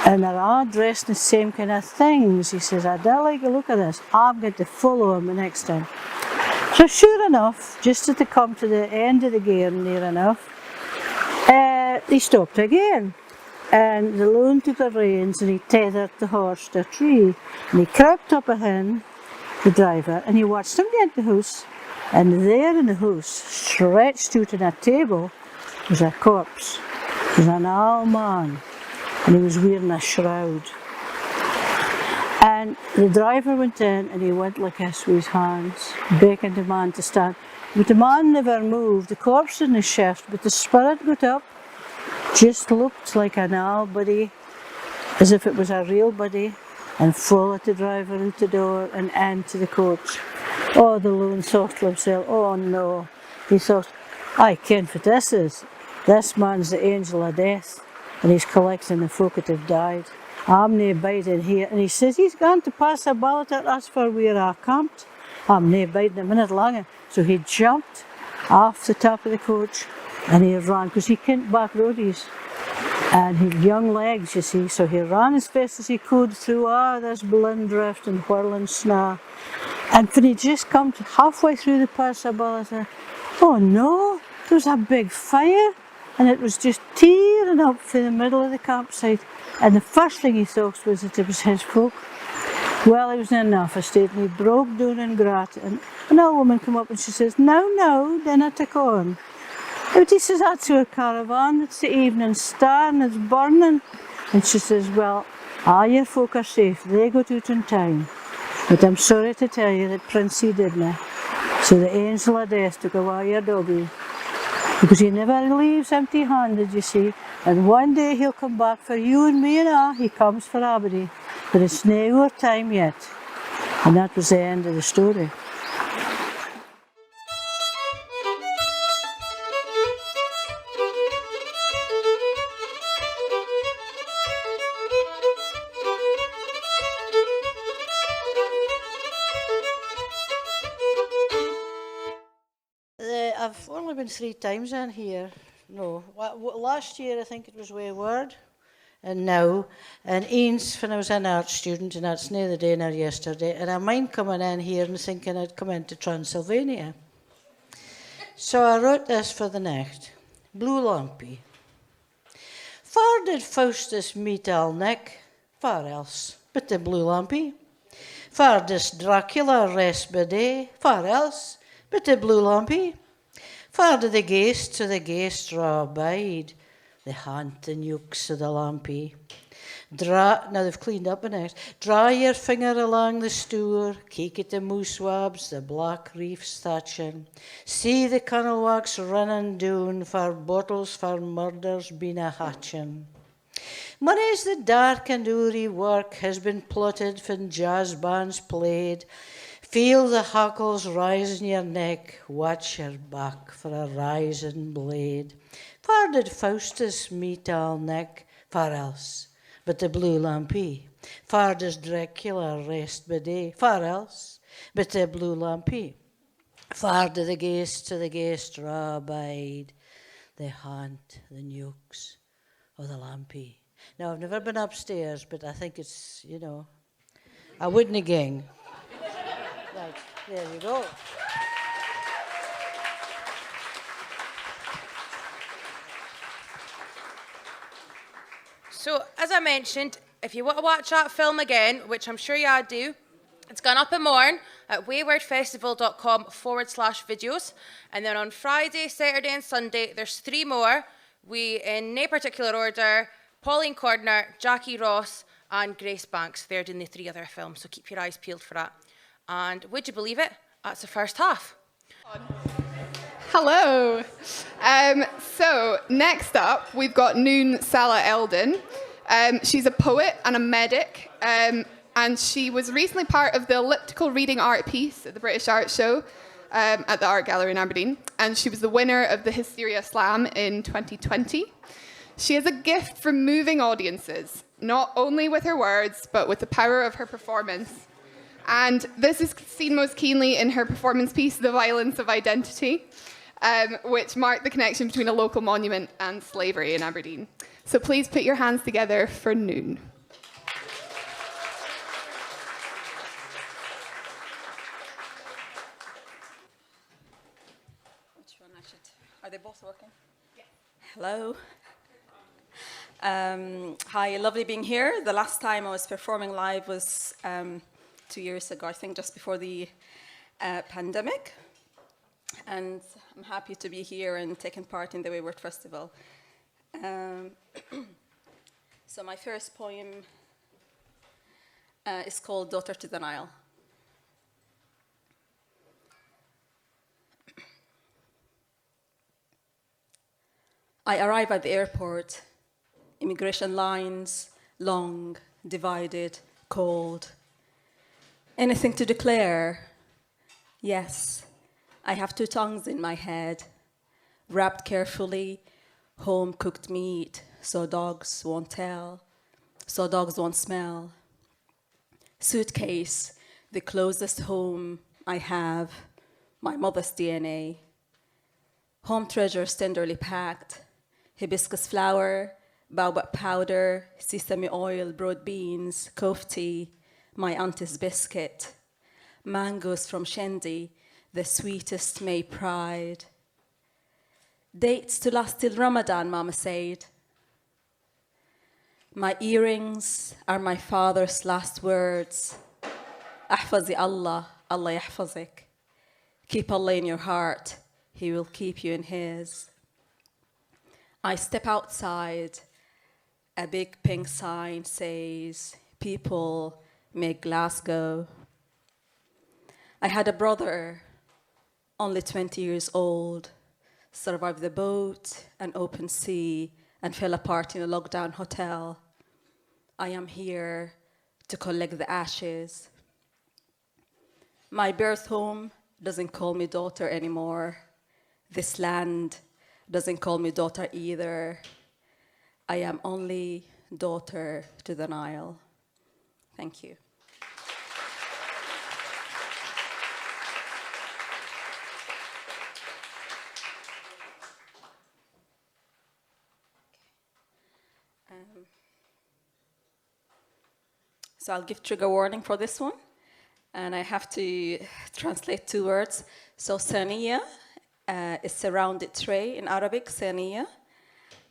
they're all dressed in the same kind of things. He says, I don't like a look at this. I'm going to follow him the next time. So sure enough, just as they come to the end of the Gairn near enough, he stopped again. And the loon took the reins and he tethered the horse to a tree. And he crept up a hen the driver, and he watched him get the house. And there in the house, stretched out on a table, was a corpse. It was an old man, and he was wearing a shroud. And the driver went in, and he went like this with his hands, beckoned the man to stand. But the man never moved. The corpse didn't shift, but the spirit got up, just looked like an old body, as if it was a real body, and followed the driver out the door and into the coach. Oh, the loon thought to himself, oh no. He thought, I ken what this is. This man's the angel of death, and he's collecting the folk that have died. I'm nae biding here. And he says, he's going to pass a ballot at us for where I camped. I'm nae biding a minute longer. So he jumped off the top of the coach, and he ran, because he couldn't back roadies. And he had young legs, you see, so he ran as fast as he could through all this blind drift and whirling snow. And when he just come halfway through the Pass of Balata, oh no, there was a big fire, and it was just tearing up for the middle of the campsite. And the first thing he thought was that it was his folk. Well, he was in an awful state, and he broke down and grat. And an old woman came up and she says, no, dinna take on. But he says, that's your caravan, it's the evening star and it's burning. And she says, well, all your folk are safe, they got out in time. But I'm sorry to tell you that Princey didn't. So the angel of death took away your doggy. Because he never leaves empty-handed, you see. And one day he'll come back for you and me and all. He comes for everybody. But it's no our time yet. And that was the end of the story. I've only been 3 times in here. No, last year I think it was Wayward, and now, and eens when I was an art student, and that's neither day nor yesterday, and I mind coming in here and thinking I'd come into Transylvania. So I wrote this for the night. Blue Lampy. Far did Faustus meet Alnec, far else but the Blue Lampy. Far does Dracula rest by day, far else but the Blue Lampy. Far do the ghasts of the ghasts draw abide, the haunt and ukes of the lampy. Now they've cleaned up a night. Draw your finger along the stour, keek at the moose wabs, the black reefs thatching. See the connel wax running down, for bottles for murders been a hatching. Mony's the dark and oory work has been plotted when jazz bands played. Feel the hackles rise in your neck, watch your back for a rising blade. Far did Faustus meet Alnec, far else but the Blue Lampy. Far does Dracula rest by day, far else but the Blue Lampy. Far do the ghasts of the ghasts draw abide, they haunt the nukes of the Lampy. Now, I've never been upstairs, but I think it's, I wouldn't again. Right, there you go. So, as I mentioned, if you want to watch that film again, which I'm sure you all do, it's gone up in morn at waywardfestival.com/videos. And then on Friday, Saturday and Sunday, there's 3 more. We, in no particular order, Pauline Cordner, Jackie Ross, and Grace Banks. They're doing the 3 other films, so keep your eyes peeled for that. And would you believe it? That's the first half. Hello. So next up, we've got Noon Salah Eldon. She's a poet and a medic, and she was recently part of the elliptical reading art piece at the British Art Show at the Art Gallery in Aberdeen, and she was the winner of the Hysteria Slam in 2020. She has a gift for moving audiences, not only with her words, but with the power of her performance. And this is seen most keenly in her performance piece, The Violence of Identity, which marked the connection between a local monument and slavery in Aberdeen. So please put your hands together for Noon. Which one I should... Are they both working? Yeah. Hello. Hi, lovely being here. The last time I was performing live was 2 years ago, I think just before the pandemic. And I'm happy to be here and taking part in the Wayward Festival. So my first poem is called Daughter to the Nile. I arrive at the airport, immigration lines, long, divided, cold. Anything to declare? Yes, I have 2 tongues in my head, wrapped carefully, home-cooked meat, so dogs won't tell, so dogs won't smell. Suitcase, the closest home I have, my mother's DNA. Home treasures tenderly packed, hibiscus flower, baobab powder, sesame oil, broad beans, kofti, my auntie's biscuit, mangoes from Shendi, the sweetest May pride. Dates to last till Ramadan, Mama said. My earrings are my father's last words. Ahfazi Allah, Allah yahfazik. Keep Allah in your heart, He will keep you in His. I step outside. A big pink sign says, people make Glasgow. I had a brother, only 20 years old, survived the boat and open sea and fell apart in a lockdown hotel. I am here to collect the ashes. My birth home doesn't call me daughter anymore. This land doesn't call me daughter either. I am only daughter to the Nile. Thank you. So I'll give trigger warning for this one. And I have to translate 2 words. So Saniya is surrounded tray in Arabic, Saniya.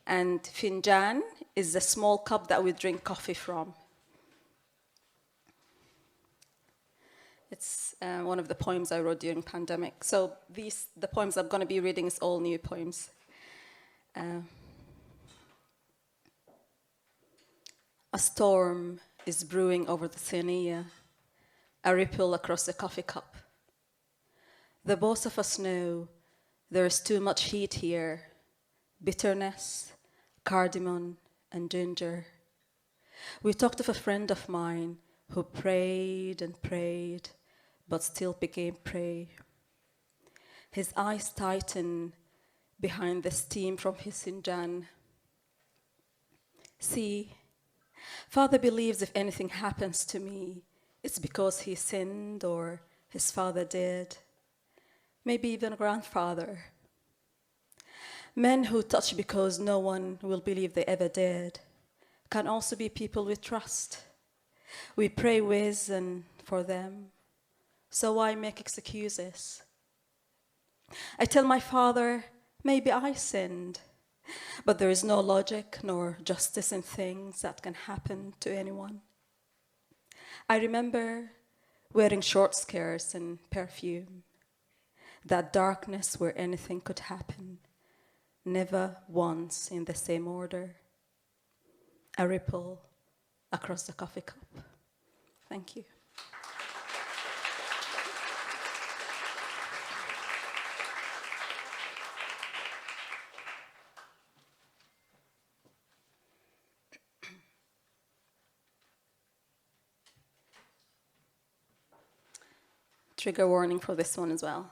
And Finjan is the small cup that we drink coffee from. It's one of the poems I wrote during pandemic. So the poems I'm going to be reading is all new poems. A storm is brewing over the Saniya, a ripple across the coffee cup. The both of us know there is too much heat here, bitterness, cardamom, and ginger. We talked of a friend of mine who prayed and prayed, but still became prey. His eyes tighten behind the steam from his sinjan. See, Father believes if anything happens to me, it's because he sinned or his father did, maybe even grandfather. Men who touch because no one will believe they ever did can also be people we trust. We pray with and for them, so why make excuses? I tell my father, maybe I sinned, but there is no logic nor justice in things that can happen to anyone. I remember wearing short skirts and perfume, that darkness where anything could happen, never once in the same order. A ripple across the coffee cup. Thank you. Trigger warning for this one as well.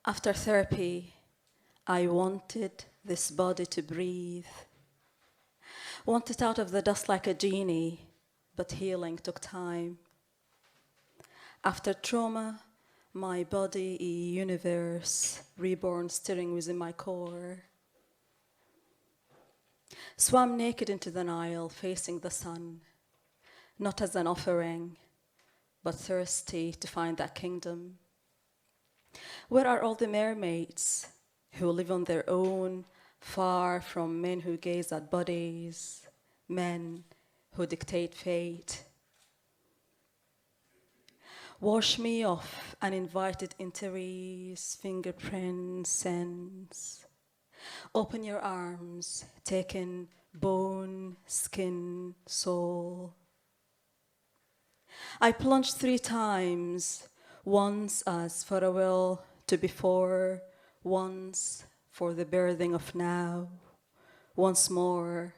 After therapy, I wanted this body to breathe. Wanted out of the dust like a genie, but healing took time. After trauma, my body, a universe, reborn stirring within my core. Swam naked into the Nile, facing the sun, not as an offering, but thirsty to find that kingdom. Where are all the mermaids who live on their own, far from men who gaze at bodies, men who dictate fate. Wash me off uninvited injuries, fingerprints, scents. Open your arms, take in bone, skin, soul. I plunged 3 times, once as farewell to before, once for the birthing of now, once more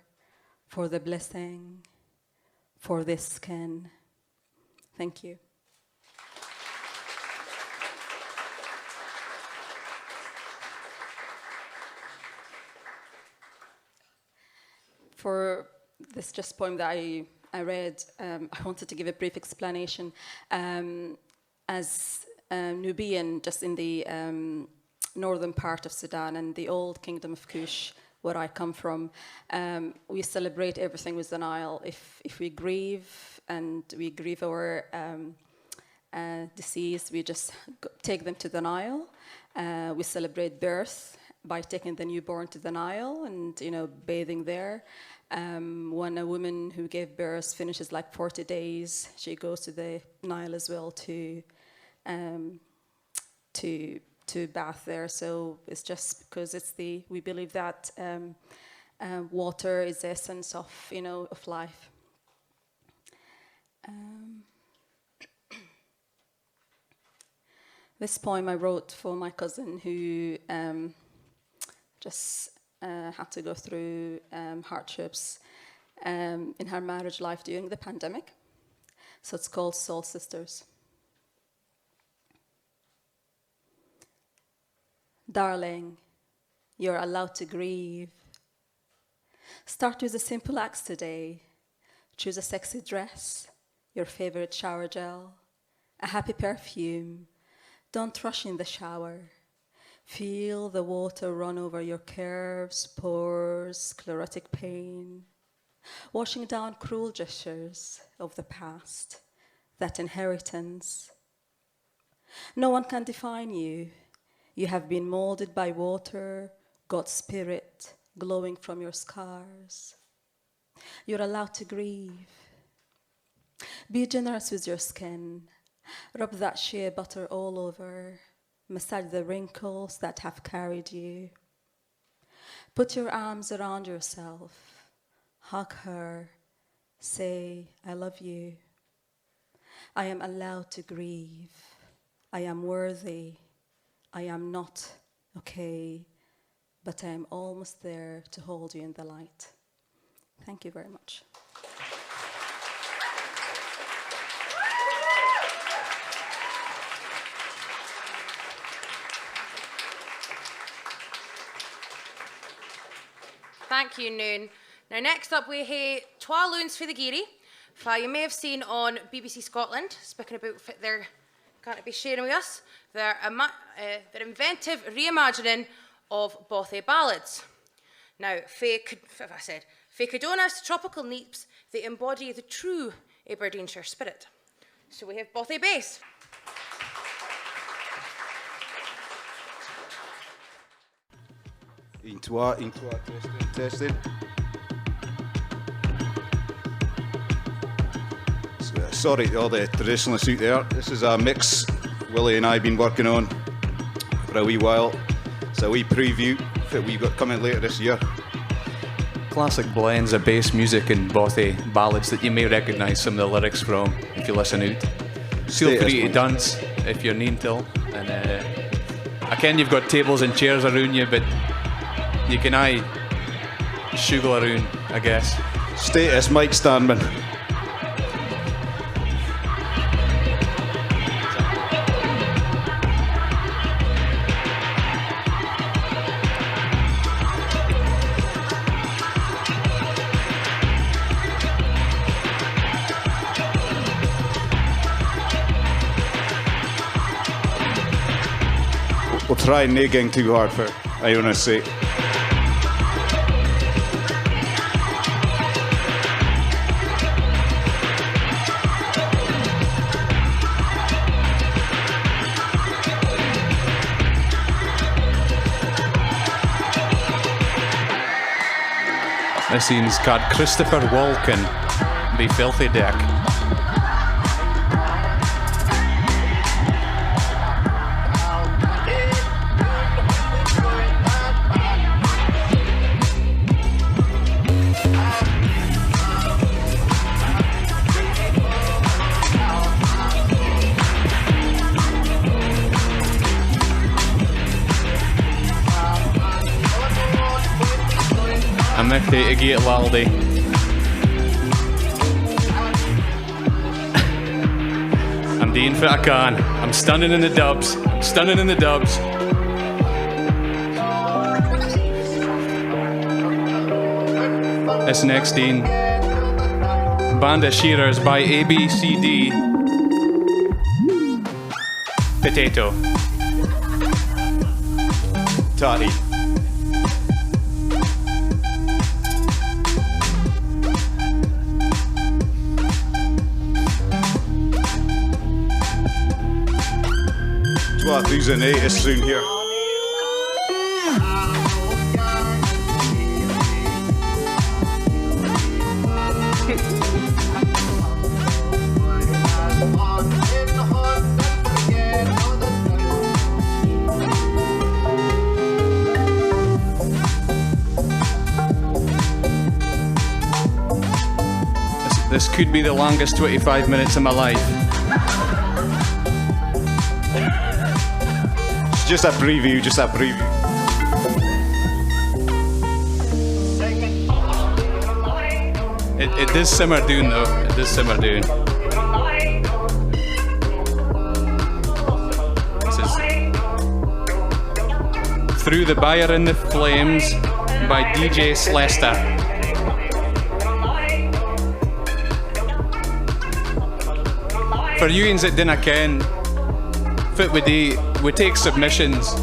for the blessing, for this skin. Thank you. For this just poem that I read, I wanted to give a brief explanation. As Nubian, just in the northern part of Sudan and the old kingdom of Kush, where I come from, we celebrate everything with the Nile. If we grieve and we grieve our deceased, we just take them to the Nile. We celebrate birth by taking the newborn to the Nile and, bathing there. When a woman who gave birth finishes like 40 days, she goes to the Nile as well to bath there. So it's just because we believe that water is the essence of, of life. This poem I wrote for my cousin who just had to go through hardships in her marriage life during the pandemic. So it's called Soul Sisters. Darling, you're allowed to grieve. Start with the simple acts today. Choose a sexy dress, your favorite shower gel, a happy perfume. Don't rush in the shower. Feel the water run over your curves, pores, sclerotic pain, washing down cruel gestures of the past, that inheritance. No one can define you. You have been molded by water, God's spirit glowing from your scars. You're allowed to grieve. Be generous with your skin. Rub that shea butter all over. Massage the wrinkles that have carried you. Put your arms around yourself. Hug her. Say, I love you. I am allowed to grieve. I am worthy. I am not okay, but I am almost there to hold you in the light. Thank you very much. Thank you, Noon. Now, next up, we have Twa Loons for the Geary. You may have seen on BBC Scotland, speaking about their going to be sharing with us their inventive reimagining of Bothy ballads. Now, fae Cadonas to tropical neeps, they embody the true Aberdeenshire spirit. So we have Bothy bass. Intwa, testing. Sorry to all the traditionalists out there. This is a mix Willie and I have been working on for a wee while. It's a wee preview that we've got coming later this year. Classic blends of bass music and Bothy ballads that you may recognise some of the lyrics from if you listen out. Feel free to dance if you're needing to. And I ken you've got tables and chairs around you, but you can shugle around, I guess. Status Mike Stanman. We'll try not getting too hard for Iona's sake. scenes called Christopher Walken, the filthy dick. I'm to get Laldi. I'm doing what I can. I'm stunning in the dubs. I'm stunning in the dubs. This next scene, Band of Shearers by ABCD. Potato. Toddy. Well, these are natives soon here. This could be the longest 25 minutes of my life. Just a preview, just a preview. It does simmer down though, it does simmer down. This is Through the Fire in the Flames by DJ Slester. For you that dinna ken, fit we take submissions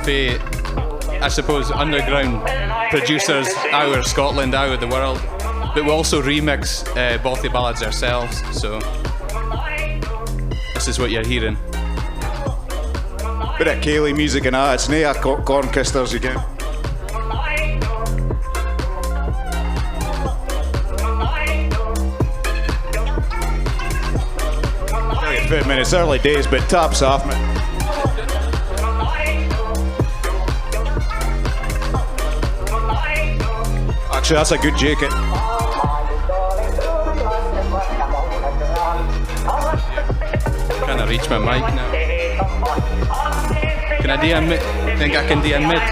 for, I suppose, underground producers out of Scotland, out of the world, but we also remix Bothy ballads ourselves, so this is what you're hearing. Bit of Kaylee music and it's nae a corn kisters again. 5 minutes, early days, but tops off, man. Actually, that's a good jacket. Can I reach my mic now? Can I do a mid? Think I can do a mid?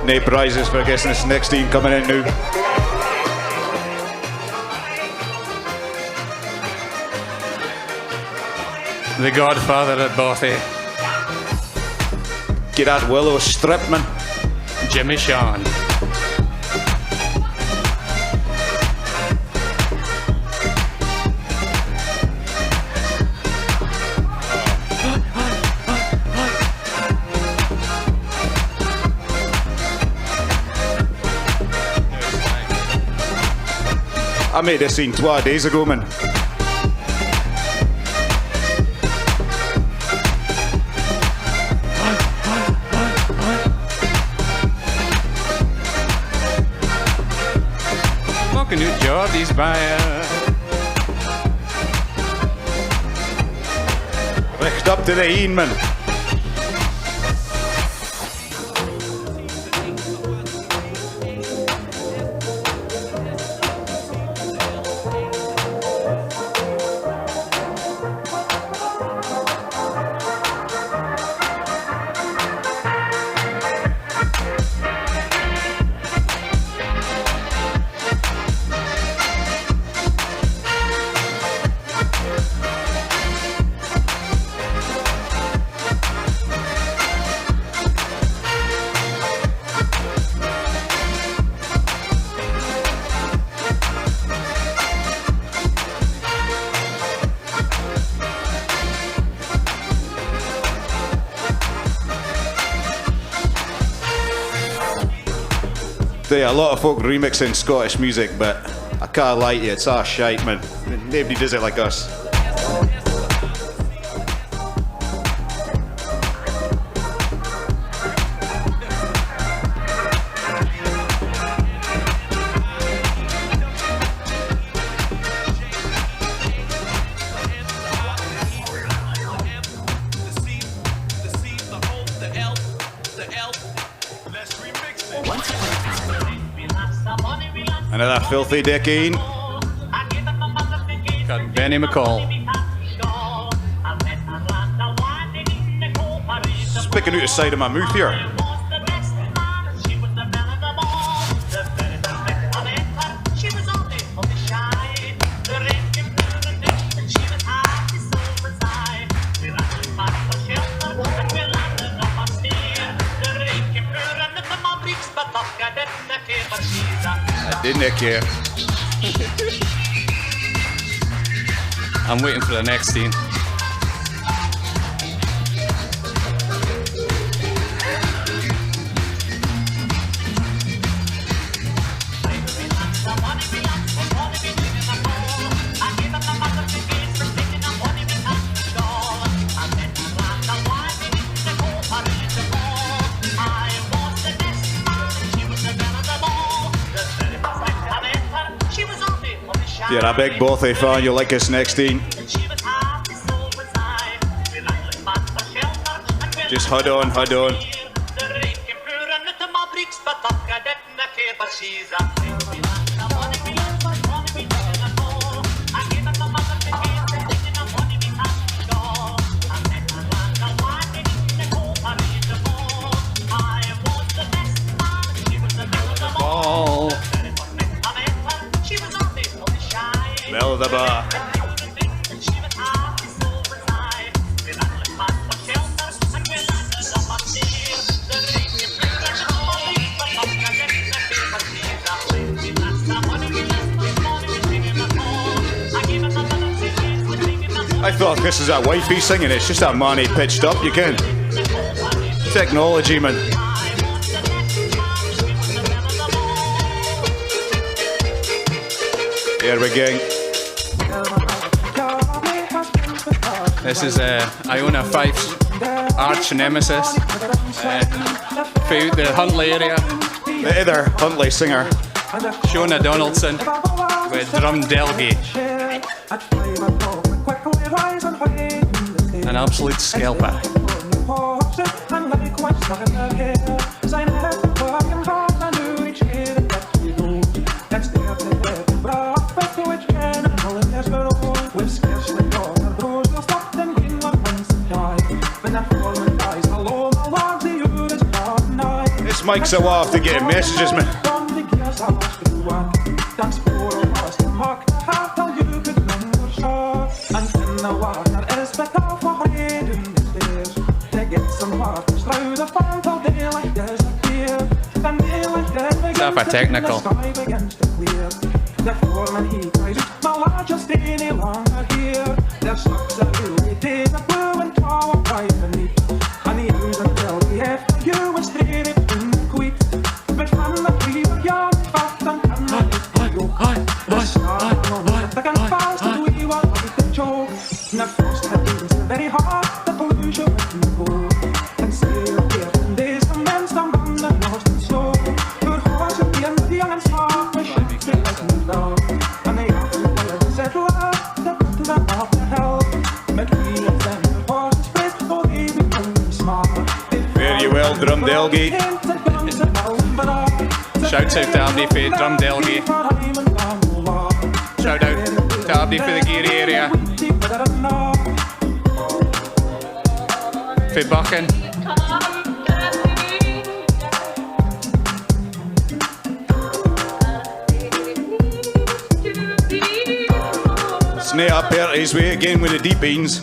No prizes for guessing this next team coming in now. The Godfather at Bothy. Get that Willow Stripman. Jimmy Sean. I made this scene 2 days ago, man. Walking to Geordie's Byre. Licht up to the Ian, man. a lot of folk remixing Scottish music, but I can't lie to you, it's all shite, man. Nobody does it like us. Another filthy decade. Got Benny McCall. Spicking out the side of my mouth here. I didn't care. I'm waiting for the next scene. If you're a big Bothy fan, you'll like this next scene. Just hold on, hold on. Ball. Bell the bar. I thought this is a wifey singing, it's just a manny pitched up, you can. Technology, man. Here we go. This is Iona Fife's arch nemesis. Throughout the Huntly area. The other Huntly singer. Shona Donaldson with Drum Delgy. An absolute scalper. This mic's a while after getting messages, man. Stuff a technical. Very well, Drum Delgy. Shouts out to Abdi for Drum Delgy. Shout out to Abdi for the Geary area. For Buchan. Snake up there his way again with the deep beans.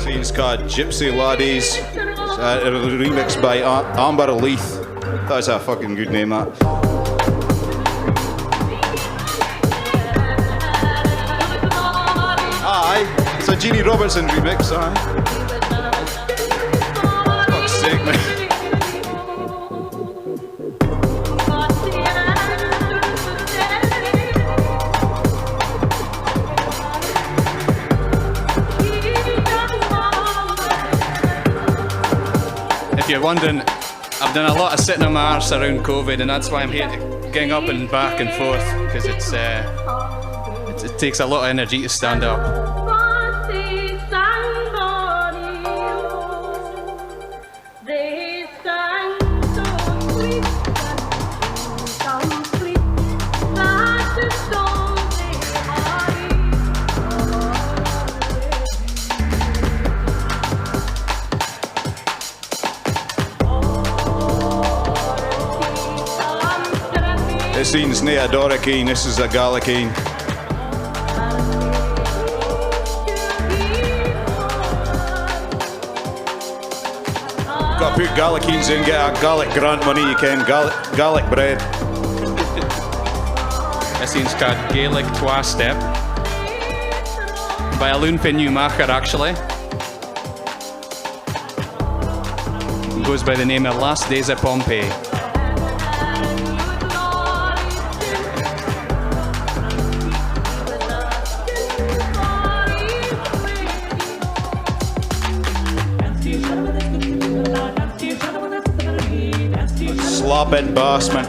Scene's called Gypsy Laddies. It's a remix by Amber Leith. That's a fucking good name, that. Aye, it's a Jeannie Robertson remix, aye. Fuck's sake, man. If you're wondering, I've done a lot of sitting on my arse around COVID, and that's why I'm here getting up and back and forth, because it takes a lot of energy to stand up. This scene's nae a Doricane, this is a Gallicane. Got to put Gallicanes in, get a Gallic grant money, you can, Gallic bread. This scene's called Gaelic Twa Step by a Lune Newmacher, actually. It goes by the name of Last Days of Pompeii. Slobbing bassman.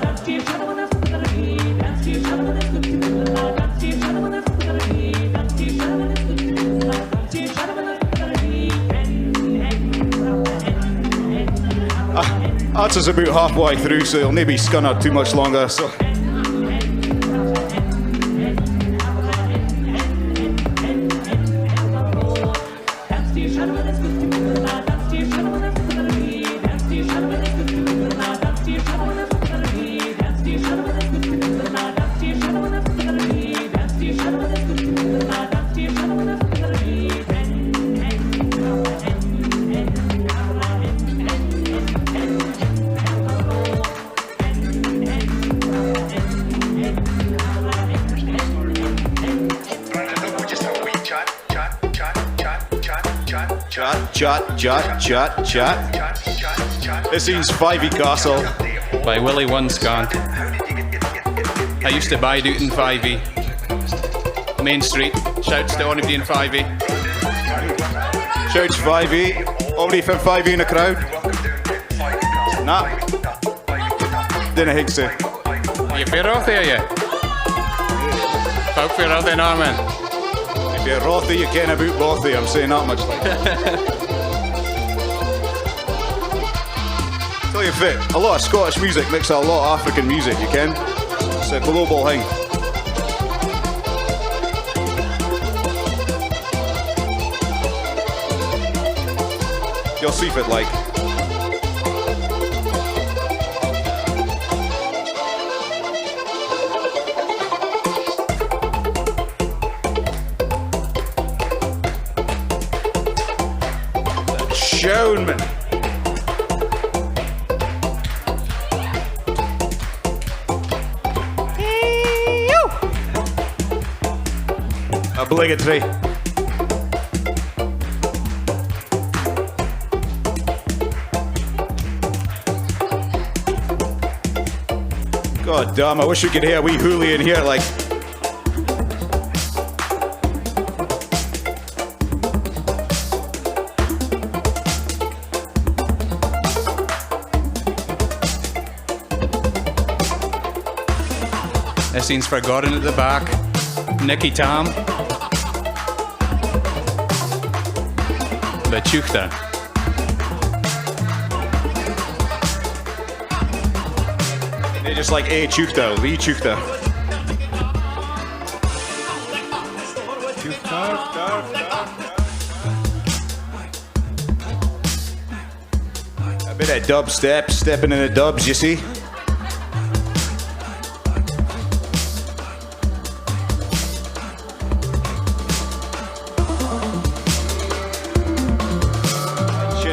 That's us about halfway through, so it'll maybe scunner too much longer. So. Chat. This is Fyvie Castle by Willie Wunscant. I used to bide out in Fyvie, Main Street. Shouts to anybody in Fyvie. Shouts Fyvie. Anybody from Fyvie in the crowd? Nah. Didn't think so. You fair off there, yeah? Folk fair off there now, man. If you're Rothy, you ken about Bothy. I'm saying that much like Tell you fit, a lot of Scottish music mixes a lot of African music, you ken? It's a global thing. You'll see if it like. Shown. Obligatory. God damn, I wish we could hear a wee hoolie in here like. This scene's for Gordon at the back, Nicky Tam, the Chuchta. They're just like A Chuchta, Lee Chuchta. A bit of dubstep, stepping in the dubs, you see.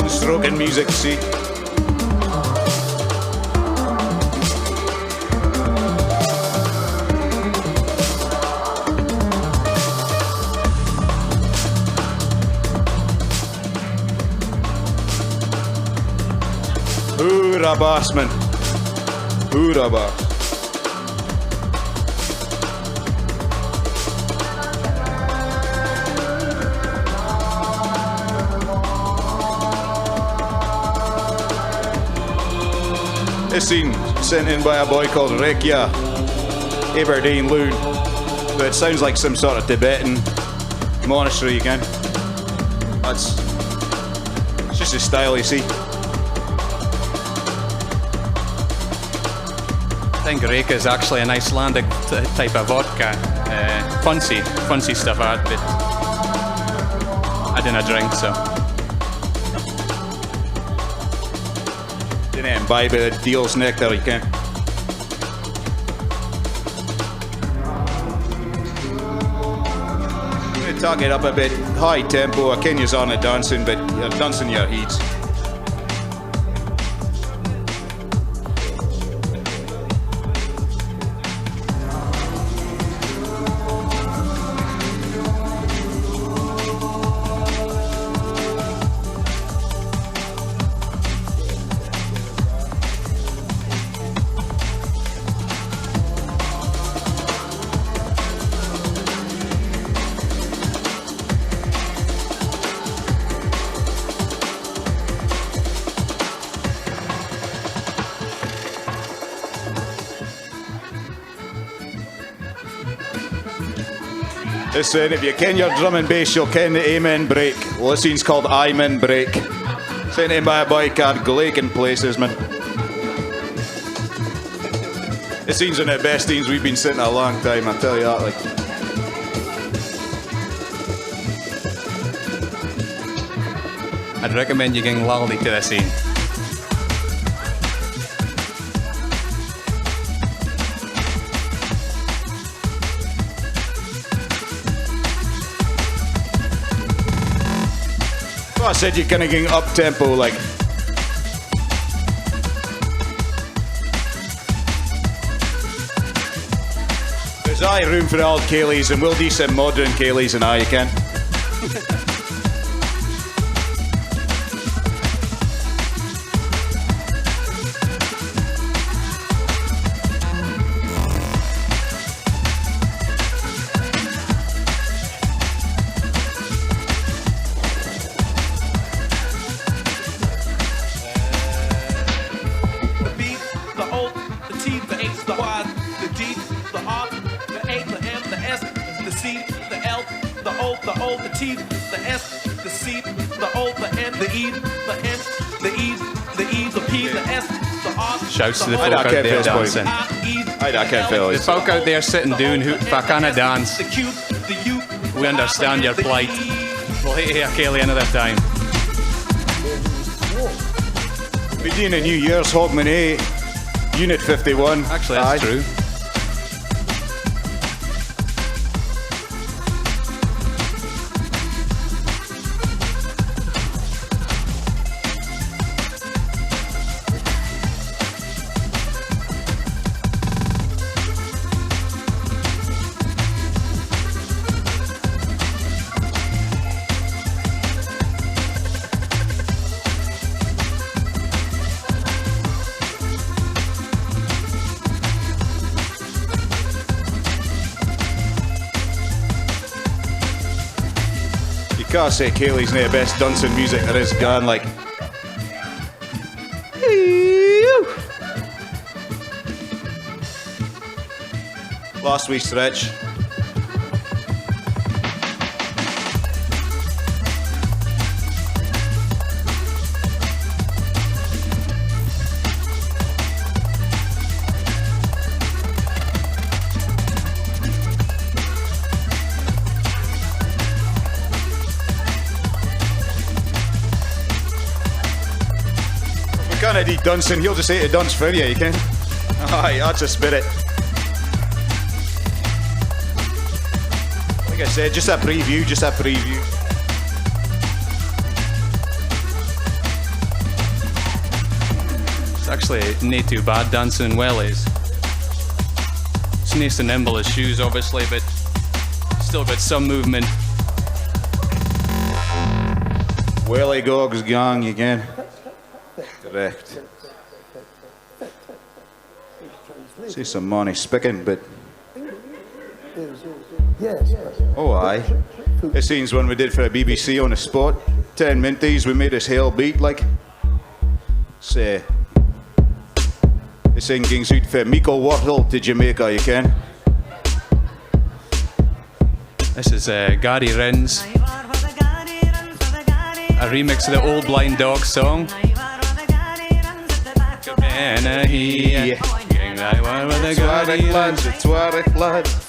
Stroking music, see. Hoera baas, man. Hoera baas. This scene sent in by a boy called Rekia, Aberdeen Loon, but it sounds like some sort of Tibetan monastery again. It's just his style, you see. I think Reka is actually an Icelandic type of vodka. Fancy stuff, but I didn't drink, so. Didn't imbibe the deal's nectar, you can. Talk it up a bit, high tempo. I ken you're on the dancing, but you're dancing your heats. Listen, if you ken your drum and bass, you'll ken the Amen break. Well, this scene's called Amen break. Sent in by a boy called Glaken Places, man. This scene's one of the best scenes we've been sitting a long time, I tell you that, like. I'd recommend you getting Laldi to this scene. I said you're kind of getting up tempo, like. There's room for old Kayleys, and we'll do some modern Kayleys and you can. Shouts to the folk out there dancing. I can't feel it. The folk out there sitting doing if I can't dance, we understand your plight. We'll hate here Kaylee another time. We're doing a New Year's Hogman A, Unit 51. Actually, that's true. You can't say Kaylee's not the best dancing music there is gone, like. Last wee stretch. Kennedy dancing, he'll just say to dance for you can. Aye, that's a spirit. Like I said, just a preview, It's actually not too bad dancing wellies. It's nice and nimble as shoes, obviously, but still got some movement. Welly gogs gang again. Correct. See some money spicking, but Yes. oh aye. It seems when we did for a BBC on the spot, 10 minties, we made this hell beat like. Say, this thing gings out for Michael Wardle to Jamaica, you can. This is Gary Rins, a remix of the Old Blind Dog song. Yeah. Twarek lads, the Twarek lads.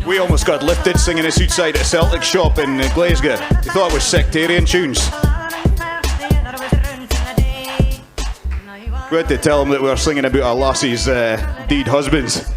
We almost got lifted singing this outside at a Celtic shop in Glasgow. We thought it was sectarian tunes. We had to tell them that we were singing about our lassie's deed husbands.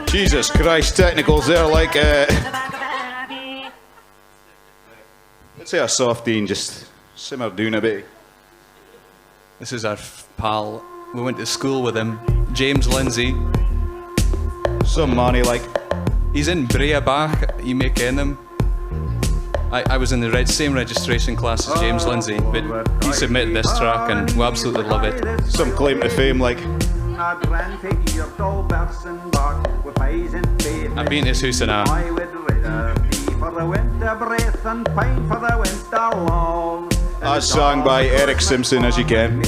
Jesus Christ, technicals there like let's say a softie and just simmer down a bit. This is our pal. We went to school with him, James Lindsay. Some money like. He's in Breabach, you may ken him. I was in the same registration class as James Lindsay, but he submitted this track and we absolutely love it. Some claim to fame like. I've been to his house and As sung by Eric Simpson, as you can.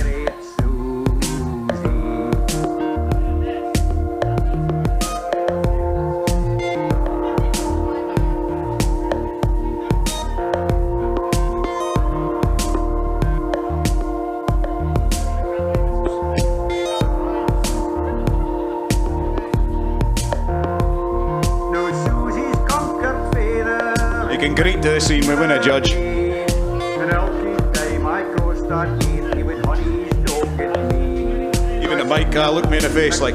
You can greet to the scene, we win a judge. Even the mic looked me in the face like.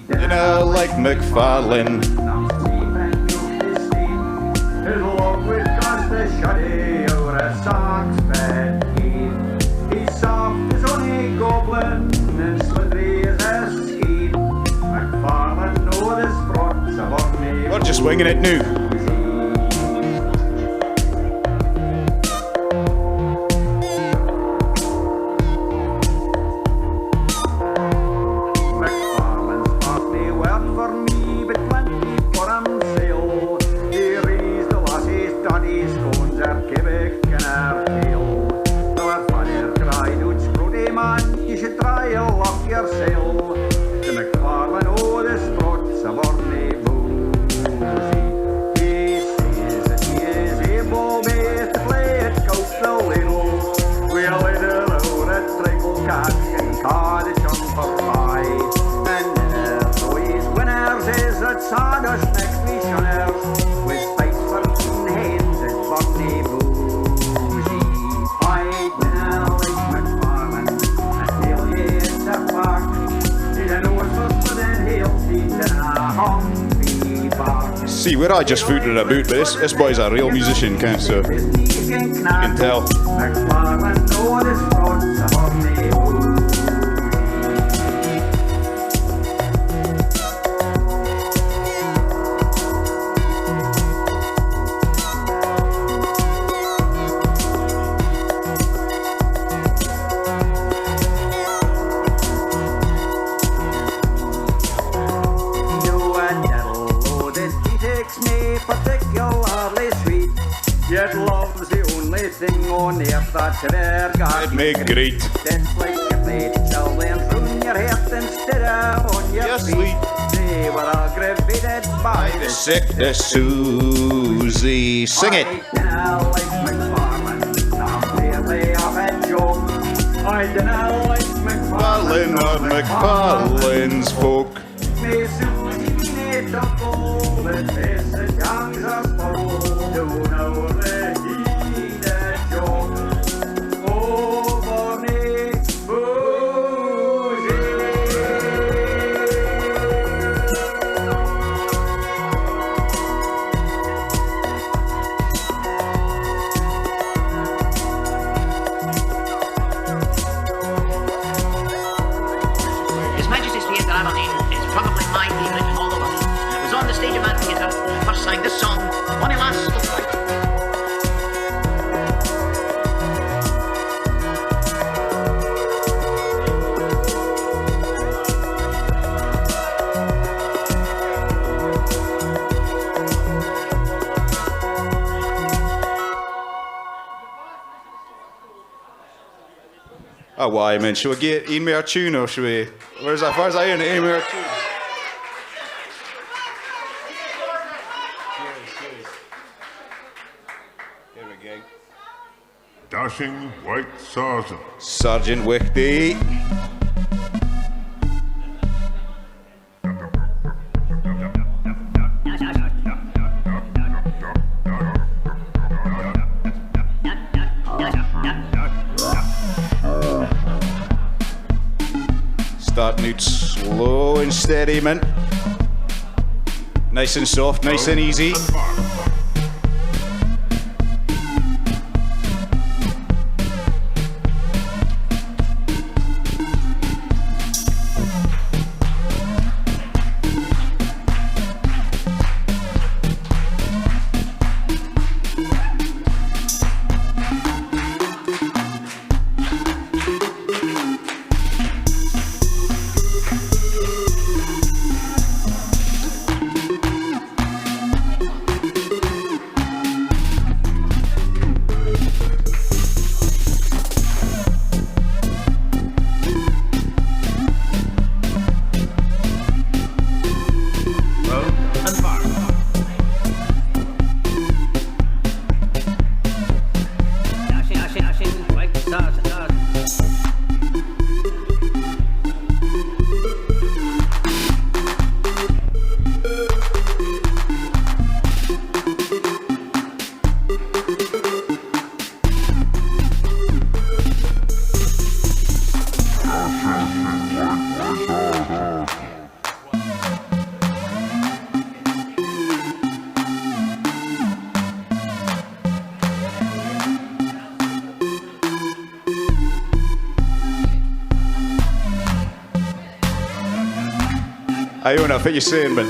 You know, like McFarlane. He's soft as only goblin and slithery as a skein. McFarlane know the sprots of Orkney. We're just winging it now. McFarlane's partly word for me, but plenty for himself. He raised the lassie's daddy stones, our Quebec and our tail. Man, you should try your luck yourself. The McFarlane, oh, the sprots of Orkney boozy. He says that he is able to play at Coastal Little. We'll let her out at Trickle Catch and card a chunk for pie. And though his winners is at Sawdust next week shunners, with spice for teen hens at Orkney boozy. I'd now like McFarlane. See, we're all just footing about, but this boy's a real musician, can't so you can tell. Yet love's the only thing on earth that's ever got me great. Then like a plate, tell them from your nykterhetens ceremonia they were all greeted by the Sickness Susie. Sing it. I like McFarlane, now clearly of a joke. I dunno like McFarlane of McFarlane's folk. May Susie need to fool, but face the tongues of fool. Do know the heed a joke. Oh, Bonnie, His Majesty's Theatre Aberdeen is probably my favourite in all the world. And it was on the Stage of Man Theatre I first sang this song when I last stood out. Oh, why, man? Should we get Emer tune or should we? Where's that? Where's that in the Emer tune? Here we go. Dashing White Sergeant. Sergeant Wichty. Starting out slow and steady, man. Nice and soft, nice and easy. I don't know what you're saying, but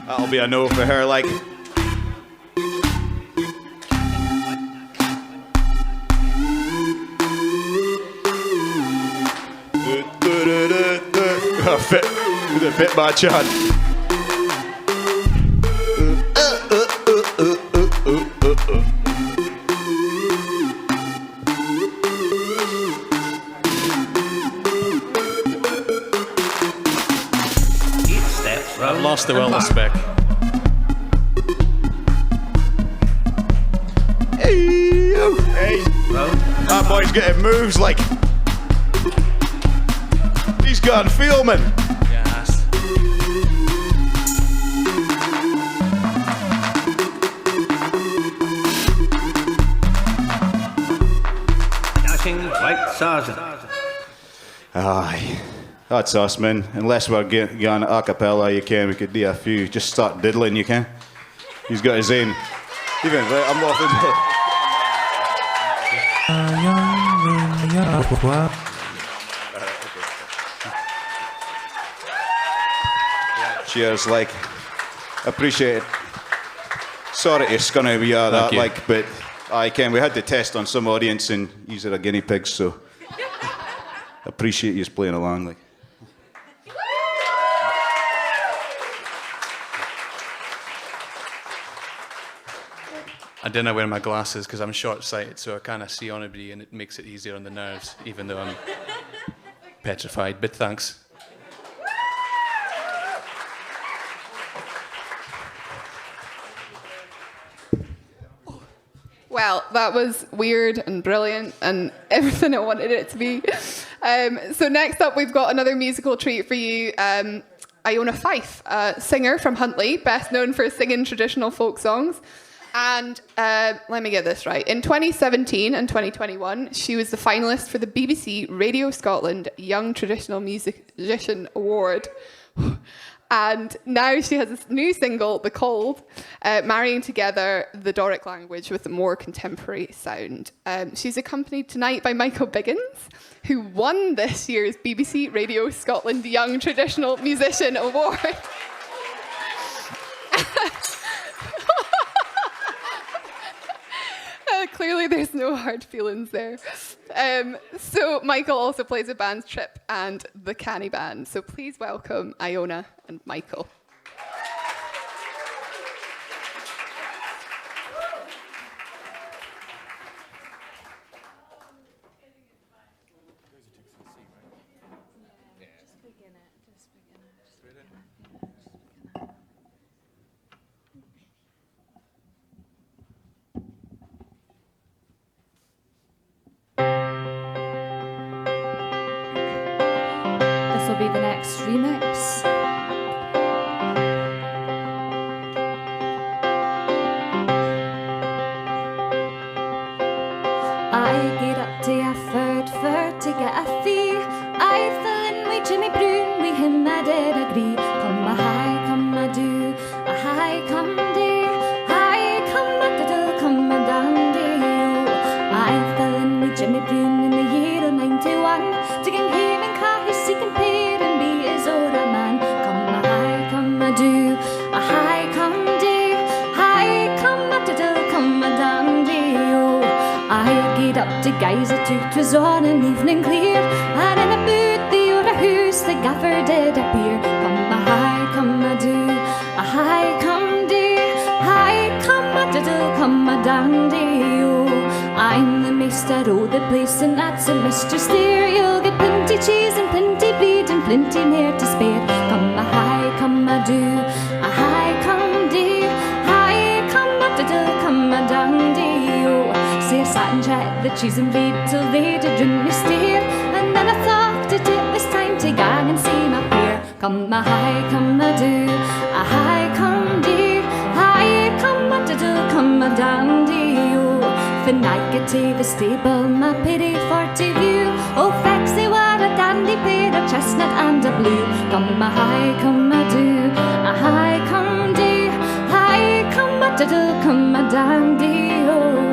that'll be a no for her, like. Fit my chan. I've lost the will of spec. Hey, that boy's getting moves like he's gone filming. Yes. Dashing White Sergeant. Aye, that's us, man. Unless we're going a cappella, you can. We could do a few. Just start diddling, you can. He's got his own. Even I'm off Cheers, like, appreciate it. Sorry to scun over you that, like, but I can. We had to test on some audience and use it a guinea pigs, so appreciate you playing along, like. I didn't wear my glasses because I'm short-sighted, so I kind of see on everybody, and it makes it easier on the nerves, even though I'm petrified. But thanks. Well, that was weird and brilliant and everything I wanted it to be. So next up, we've got another musical treat for you. Iona Fife, a singer from Huntly, best known for singing traditional folk songs. And let me get this right. In 2017 and 2021, she was the finalist for the BBC Radio Scotland Young Traditional Musician Award. And now she has this new single, The Cold, marrying together the Doric language with a more contemporary sound. She's accompanied tonight by Michael Biggins, who won this year's BBC Radio Scotland Young Traditional Musician Award. Clearly there's no hard feelings there. So Michael also plays with bands Trip and the Canny Band. So please welcome Iona and Michael. This will be the next remix. I get up to effort for to get a fee. I fell in with Jimmy Brown, with him I did agree. Come a high, come a do, a high come day, high come a diddle, come a dandy. I fell in with Jimmy Brown in the year of 91, digging him and car his seeking paid and be his old man. Come a high, come a do, a high come day, high come a diddle, come a dandy. I get up to guys a toot was on an evening clear, and in a boot the other house the gaffer did appear. Come a high, come a do, a high come day, high come a diddle, come a dandy. Oh, I'm the master of the place and that's a mistress there. You'll get plenty cheese and plenty bread and plenty more to spare. Come a high, come a do, a high come day, high come a diddle, come a dandy. Oh, say I sat and chat the cheese and bread till they did drink me stare, and then I thought that it was time to gang and see my pair. Come a high, come a do, a high come day, high come a diddle, come a dandy. Oh, when I get to the stable, my pity for to view. Oh, Fexy, what a dandy pair, a chestnut and a blue. Come a high, come a do, a high come day, high come a diddle, come a dandy. Oh,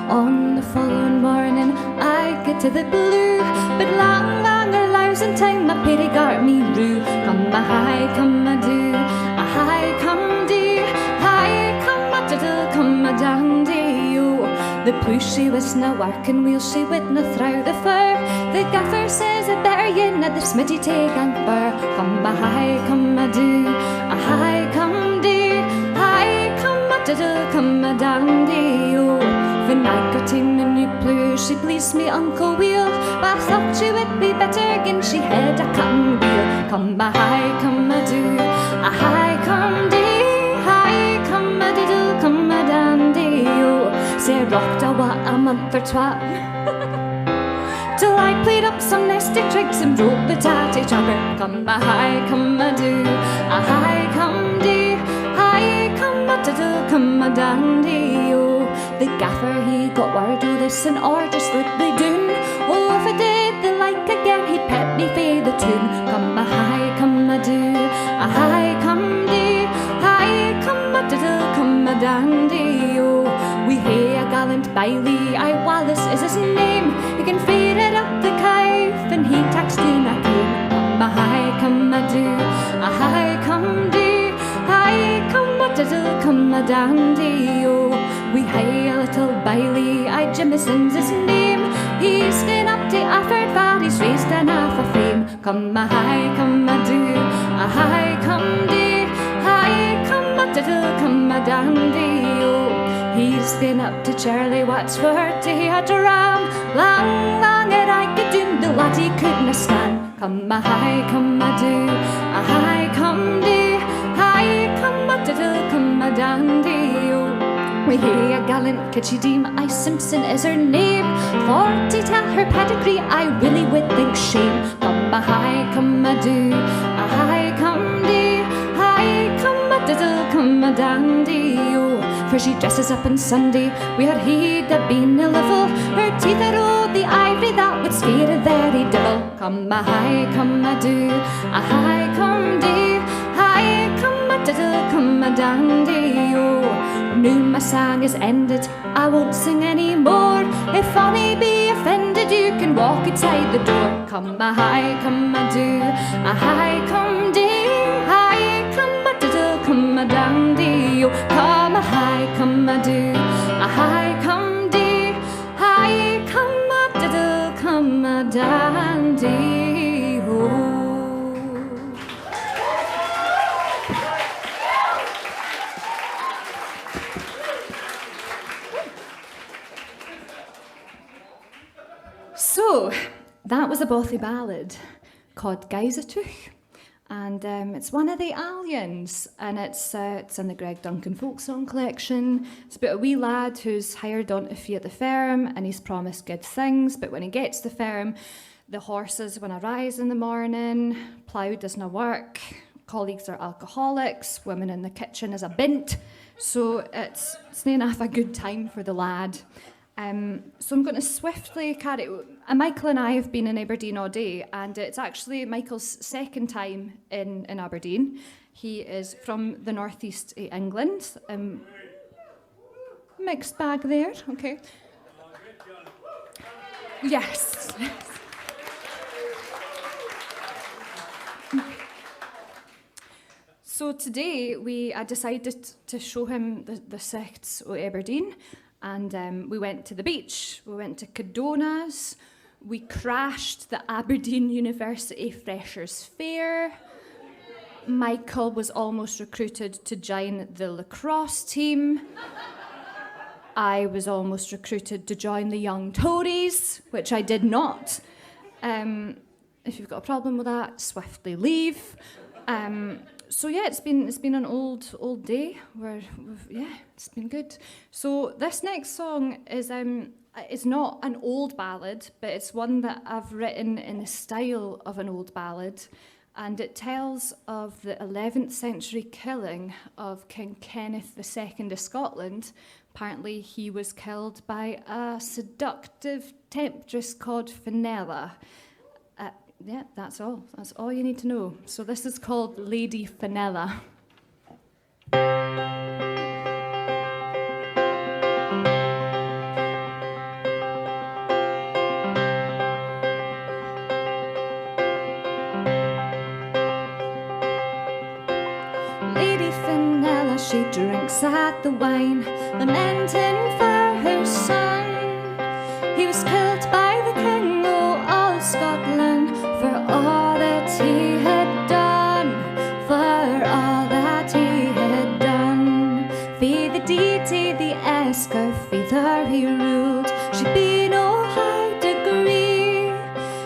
on the following morning I get to the blue, but long a lousing time my pity got me rue. Come a high, come a do, a high come day, high come a diddle, come a dandy. Oh, the push she was na working wheel, she wouldna throw the fur. The gaffer says I better yin at the smitty take and fur. Come a high, come a do, a high come day, high come a diddle, come a dandy. Oh, when I got in a new blue, she pleased me Uncle Wheel, but I thought she would be better again, she had a cotton wheel. Come a high, come a do, a high come day, high come a diddle, come a dandy. Oh, say I rocked a what a month or twat till I played up some nasty tricks and broke the tatty chopper. Come a high, come a do, a high come day, high come a diddle, come a dandy. Oh, the gaffer he got word of this and order slipped down. Oh, if I did the like again, he'd pet me for the tune. Come a high, come a do, a high come day, high come a diddle, come a dandy. Oh, we hae a gallant Bailey, I Wallace is his name. He can feed it up the cave and he taxed in a game. Come a high, come a do, a high come day, high come a diddle, come a dandy. Oh, we hae a little Bailey, I Jimison's his name. He's been up to Afford Valley's raised enough of fame. Come a high, come a do, a high come day, high come a diddle, come a dandy, oh. He's been up to Charlie Watts for tea at a ram. Lang, lang, and I could do the laddie couldn't stand. Come a high, come a do, a high, come do, high, come a diddle, come a dandy, oh. We hear a gallant kitchy deem, I Simpson is her name. 40 tell her pedigree, I really would think shame. Come a high, come a do, a high, come do, high, come a diddle, come a dandy, oh. For she dresses up on Sunday, we had he'd have been a level. Her teeth are all the ivory that would scare a very devil. Come a high, come a do, a high, come do, high, come a diddle, come a dandy, oh. Now my song is ended, I won't sing any more. If any be offended, you can walk outside the door. Come a high, come a do, a high, come do, high, come a diddle, come a dandy, oh. Come a high, come a do, a high, come do, high, come a diddle, come a dandy, oh. So, that was a bothy ballad called Geisatuch, and it's one of the Aliens, and it's in the Greg Duncan folk song collection. It's about a wee lad who's hired on to feed at the farm, and he's promised good things, but when he gets to the farm, the horses won't arise in the morning, plough doesn't work, colleagues are alcoholics, women in the kitchen is a bint, so it's not enough a good time for the lad. So I'm going to swiftly carry. Michael and I have been in Aberdeen all day, and it's actually Michael's second time in Aberdeen. He is from the northeast of England. Mixed bag there, okay. Yes. So today I decided to show him the sights of Aberdeen. And we went to the beach, we went to Cadona's, we crashed the Aberdeen University Freshers' Fair. Michael was almost recruited to join the lacrosse team. I was almost recruited to join the Young Tories, which I did not. If you've got a problem with that, swiftly leave. So yeah, it's been an old day where it's been good. So this next song is it's not an old ballad, but it's one that I've written in the style of an old ballad, and it tells of the 11th century killing of King Kenneth II of Scotland. Apparently he was killed by a seductive temptress called Fenella. Yeah, that's all. That's all you need to know. So this is called Lady Fenella. Lady Fenella, she drinks at the wine, lamenting for her son. He was killed by the king of all Scotland, for all that he had done, for all that he had done. For the deity, the Escafie, there he ruled, she'd be no high degree.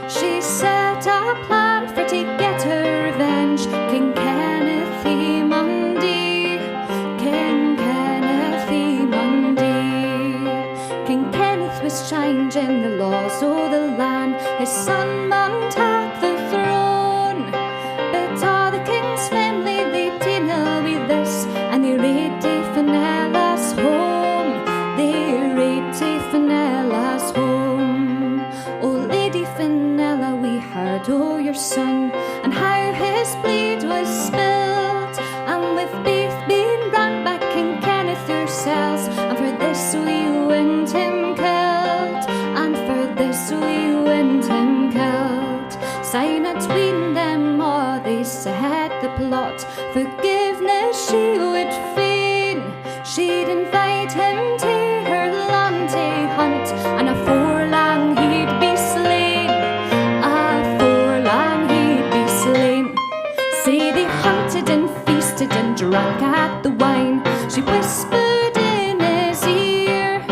She set a plan for to get her revenge, King Kenneth he Mundy, King Kenneth he Mundy. King Kenneth was changing the laws of the land, his son Mun took the throne, but all the king's family they didn't with this, and they raided Fenella's home, they raided Fenella's home. Oh Lady Fenella, we heard o' your son, and how his blood was spilled, and we've both been run by King Kenneth ourselves, and for this we went him killed, and for this we went him killed. Sign atween them all, they said the plot, forgiveness she would fain. She'd invite him to her land to hunt, and a forlang he'd be slain, a forlang he'd be slain. Say they hunted and feasted and drank at the wine, She whispered in his ear,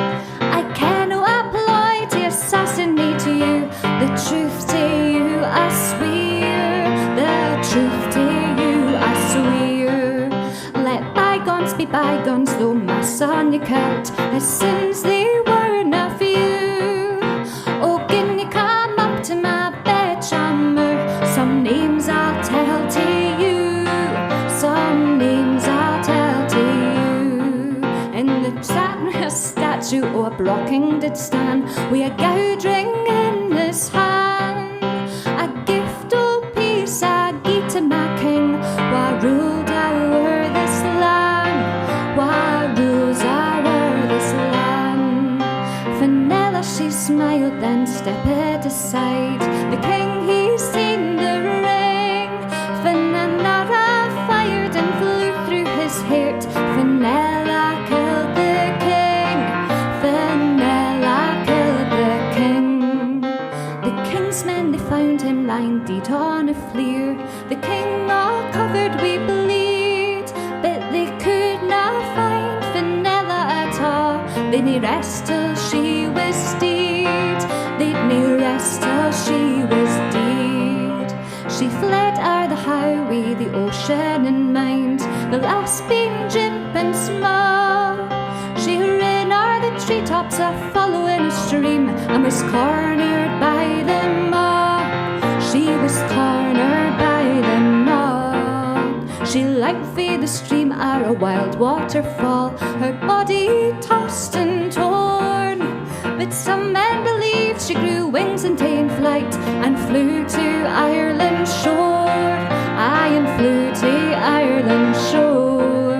I cannot apply to assassinate you. The truth to you, I swear. The truth to you, I swear. Let bygones be bygones, though my son you killed. His sins, they were not for you. Oh, can you come up to my bedchamber? Some names I'll tell to you. Some names I'll tell to you. In the satin statue of a Brocking did stand, with a gouge ring in his hand. A gift of peace I give to my king, wha ruled o'er this land, wha rules o'er this land. Fenella, she smiled, then stepped aside. The king, he seen the ring. Fenella fired and flew through his heart. Fenella killed the king. Fenella killed the king. The king's men, they found him lying dead on a flare. The king all covered with bleed, but they could not find Fenella at all. They nae rest till she was dead. They'd nae rest till she was dead. She fled o'er the highway, the ocean in mind, the last being jimp and small. She ran o'er the treetops, a following a stream, and was cornered by them all. She was cornered by them all. She leapt for the stream o'er a wild waterfall, her body tossed and torn. But some men believed she grew wings and ta'en flight, and flew to Ireland shore. Aye, and flew to Ireland shore.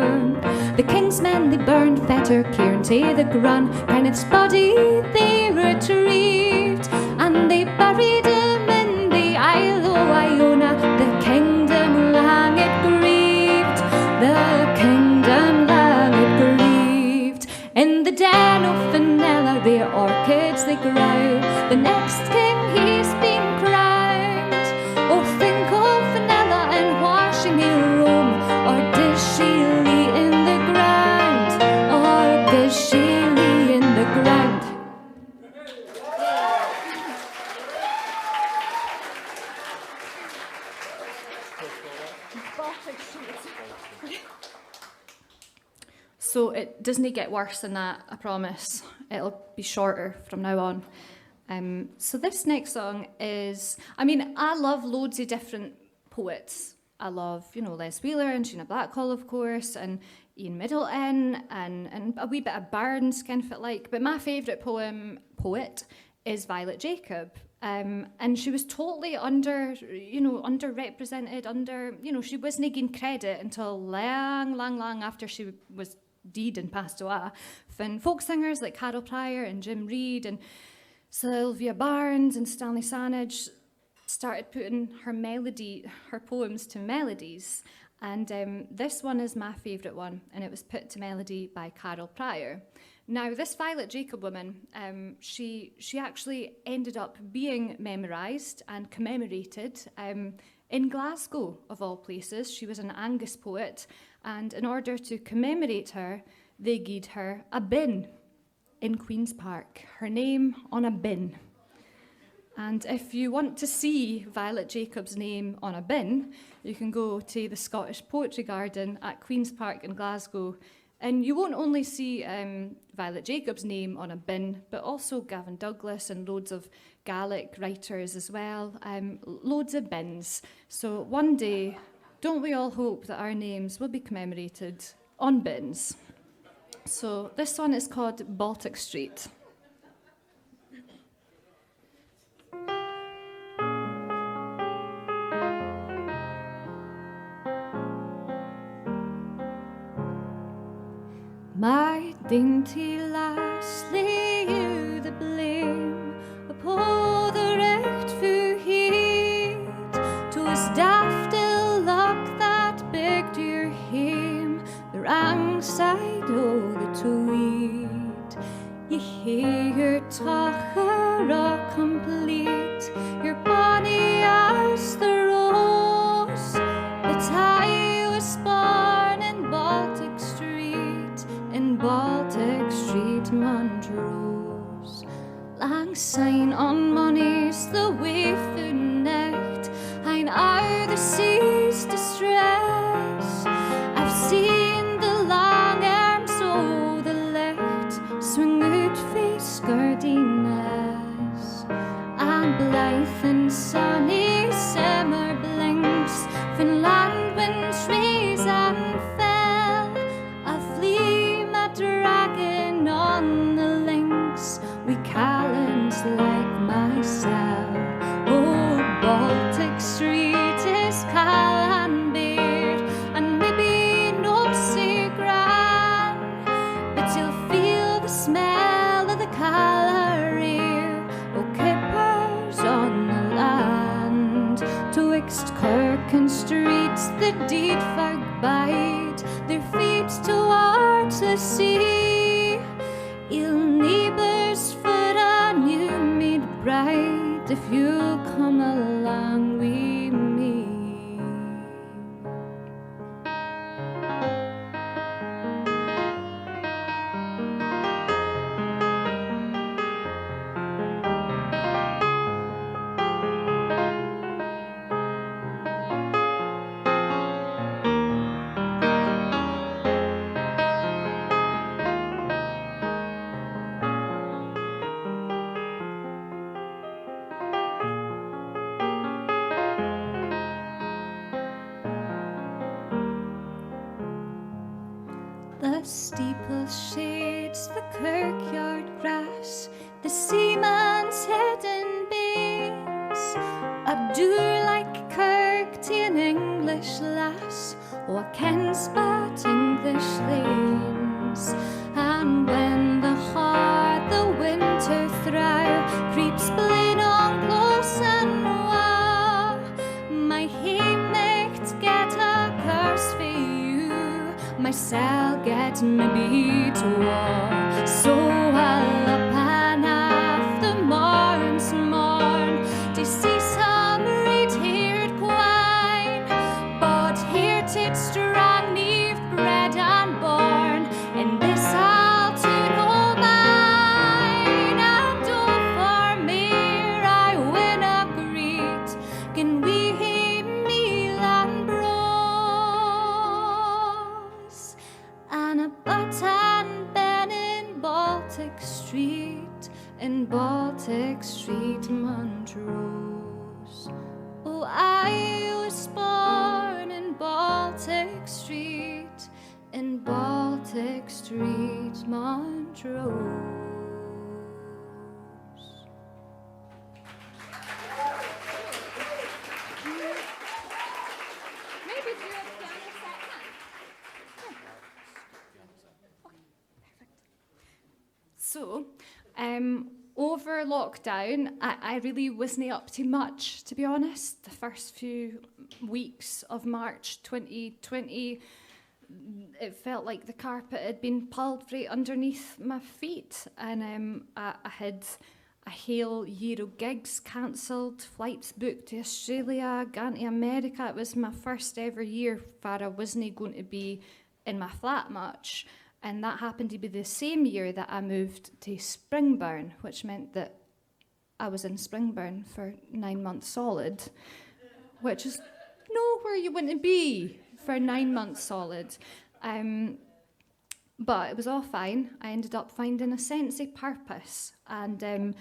The king's men, they burned Fetter Cairn to the ground. Kenneth's body they retrieved, and they buried him in the Isle of Iona. The kingdom lang it grieved, the kingdom lang it grieved. In the den of Fenella, rare orchids they grow. The next king, he's been crowned. Oh, think of Fenella and where she may roam, or does she lie in the ground, or does she lie in the ground? So it doesn't get worse than that, I promise. It'll be shorter from now on. So this next song is, I mean, I love loads of different poets. I love, Les Wheeler and Sheena Blackhall, of course, and Ian Middleton, and a wee bit of Burns, kind of like. But my favourite poet is Violet Jacob. And she was totally underrepresented, she wasn't getting credit until long after she was dead and passed away. When folk singers like Carol Pryor and Jim Reid and Sylvia Barnes and Stanley Sanage started putting her poems to melodies. And this one is my favourite one, and it was put to melody by Carol Pryor. Now, this Violet Jacob woman, she actually ended up being memorised and commemorated in Glasgow, of all places. She was an Angus poet, and in order to commemorate her, they gave her a bin in Queen's Park, her name on a bin. And if you want to see Violet Jacob's name on a bin, you can go to the Scottish Poetry Garden at Queen's Park in Glasgow, and you won't only see Violet Jacob's name on a bin, but also Gavin Douglas and loads of Gaelic writers as well, loads of bins. So one day, don't we all hope that our names will be commemorated on bins? So this one is called Baltic Street. My dainty lass, lay you the blame upon the recht fu heed. 'Twas daft ill luck that begged your hame the wrong side o' the Tweed. Ye hae your tacher a complete, your bonny as the rose. But I was born in Baltic Street. Street, Montrose. Lang syne on monies the way through night, hein out the sea's distress. I've seen the long arms o' the light swing out fae Skurdiness, and blithe and sunny summer blinks, Finland winds raise and fell. I flee my dragon on the links, we callants like myself. Oh, Baltic Street is Callan Beard, and maybe no sae grand, but you'll feel the smell of the Callareer, o' kippers on the land. Twixt Kirk and Streets the deed folk bide their feet towards the sea. Il neighbours for a new made bride, if you come along with me. The steeple shades the kirkyard grass, the seaman's head and beams. I do like Kirk to an English lass, oh, I can spot English lanes. And when the hard the winter throw creeps blade on close and wow, my haymates get a curse for you, myself get maybe to war. So I'll up and half the morn's morn to see some red-haired quine, but here 'tis strong neath bred and born, and this I'll to know mine. And oh, for me I win a greet, can we hae meal and bros, and a button ben in Baltic Street, Montrose. Oh, I was born in Baltic Street, Montrose. Maybe do a piano set now. So, over lockdown, I really wasn't up to much, to be honest. The first few weeks of March 2020, it felt like the carpet had been pulled right underneath my feet, and I had a whole year of gigs cancelled, flights booked to Australia, gone to America. It was my first ever year where I wasn't going to be in my flat much. And that happened to be the same year that I moved to Springburn, which meant that I was in Springburn for 9 months solid, which is nowhere you want to be for 9 months solid. But it was all fine. I ended up finding a sense of purpose, and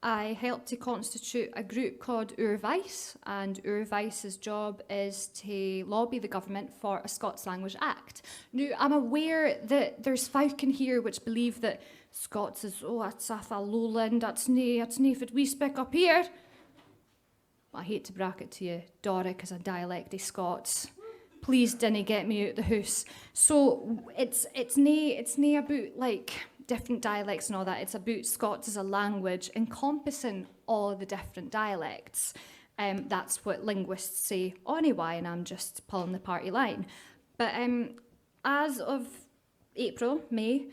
I helped to constitute a group called Urvice, and Urvice's job is to lobby the government for a Scots Language Act. Now, I'm aware that there's folk in here which believe that Scots is, oh, it's off a lowland, that's nae if we speak up here. I hate to brack it to you, Doric is a dialect of Scots. Please dinna get me out the house. So it's nae about like different dialects and all that. It's about Scots as a language encompassing all the different dialects. That's what linguists say anyway, and I'm just pulling the party line. But as of May,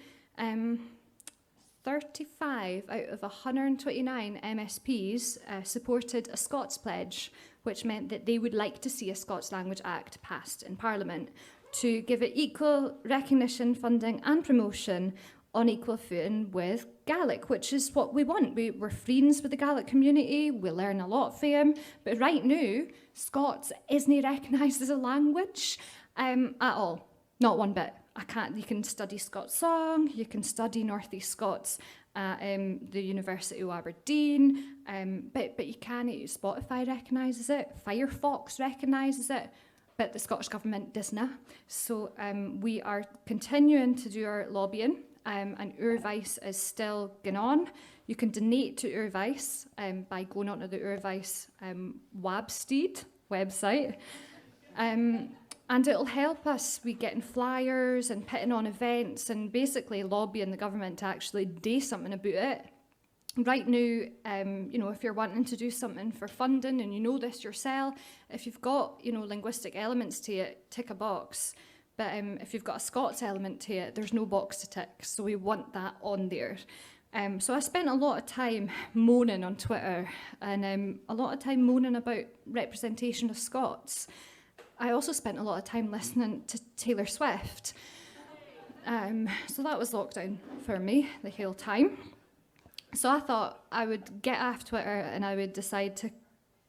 35 out of 129 MSPs supported a Scots pledge, which meant that they would like to see a Scots Language Act passed in Parliament to give it equal recognition, funding and promotion on equal footing with Gaelic, which is what we want. We're friends with the Gaelic community, we learn a lot from them, but right now, Scots isn't recognised as a language at all, not one bit. You can study Scots song, you can study North East Scots at the University of Aberdeen, but you can't. Spotify recognises it, Firefox recognises it, but the Scottish Government doesn't. So we are continuing to do our lobbying, and Urvice is still going on. You can donate to Urvice by going onto the Urvice Wabsteed website. And it'll help us with getting flyers and putting on events and basically lobbying the government to actually do something about it. Right now, if you're wanting to do something for funding and you know this yourself, if you've got, linguistic elements to it, tick a box. But if you've got a Scots element to it, there's no box to tick. So we want that on there. So I spent a lot of time moaning on Twitter and a lot of time moaning about representation of Scots. I also spent a lot of time listening to Taylor Swift. So that was lockdown for me the whole time. So I thought I would get off Twitter and I would decide to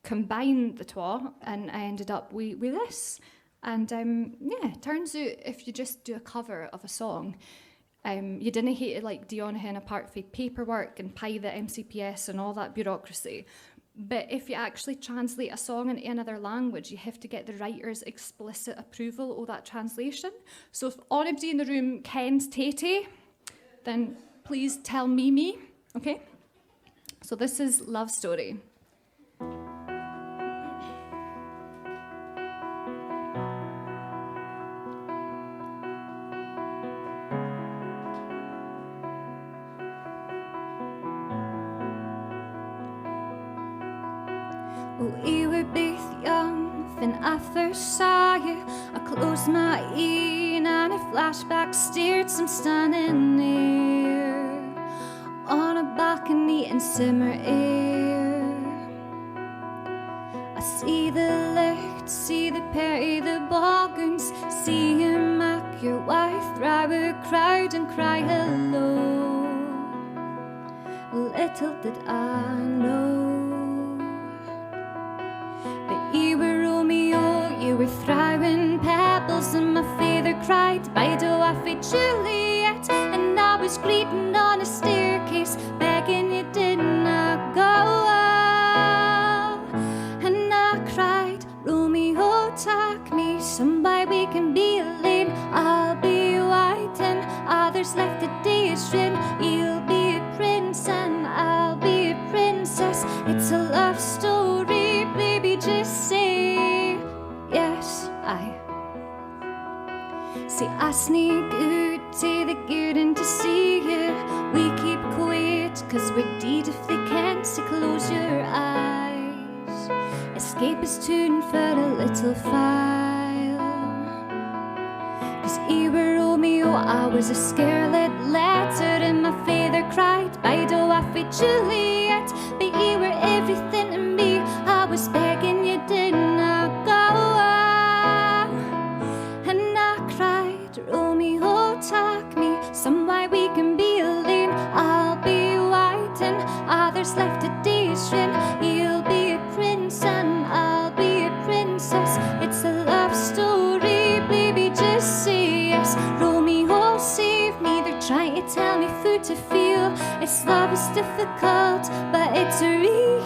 combine the twa, and I ended up with this. And it turns out if you just do a cover of a song, you didn't hate it like Dion apart from paperwork and pay the MCPS and all that bureaucracy. But if you actually translate a song into another language, you have to get the writer's explicit approval of that translation. So if anybody in the room kens Tate, then please tell me, okay? So this is Love Story. We were both young when I first saw you. I closed my eye and a flashback stared some standing near on a balcony in summer air. I see the licht, see the Perry, the Boggins, see him make your wife through a crowd and cry hello. Little did I know. You were Romeo, you were throwing pebbles, and my father cried, "Bide off with Juliet." And I was greeting on a staircase, begging you didn't go. And I cried, "Romeo, take me somewhere we can be alone. I'll be white and others left the daydream. You'll be a prince and I'll be a princess. It's a love story, baby, just say yes." I sneak out to the garden to see you. We keep quiet cause we're dead if they can't see. Close your eyes, escape is tuned for a little while. Cause you were Romeo, I was a scarlet letter, and my father cried, "Bide off with Juliet." But you were everything to me, I was begging you didn't go. And I cried, "Romeo, take me somewhere we can be alone. I'll be white and others left a daydream. You'll be a prince and I'll be a princess. It's a love story, baby, just say yes. Romeo, save me, they're trying to tell me food to feel. It's love is difficult, but it's real.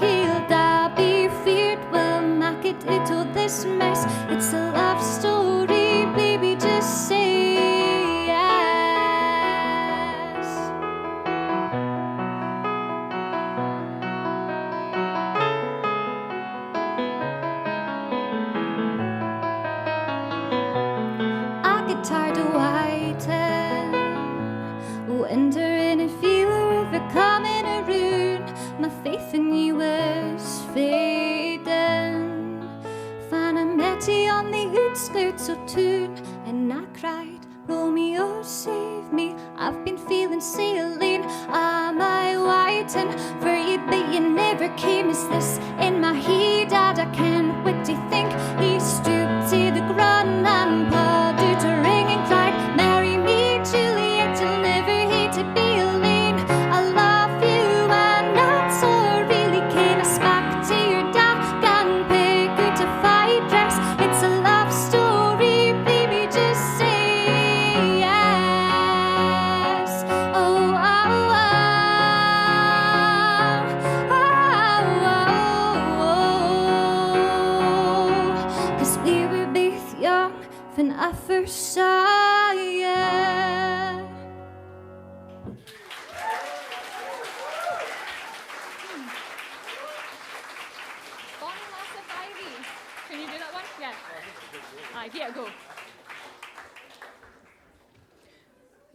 I'll be feared, we'll make it out of this mess. It's a love story, baby, just say yes. I get tired of waiting, wondering if you were ever coming around. My faith in you was fading. Found I met you on the outskirts of town, and I cried, "Romeo, save me, I've been feeling sailing. Am I waiting for you, but you never came? Is this in my head? I can't wait to think." He stooped to the ground and pulled out a ring and cried, "Marry me, Juliet, I'll never hate a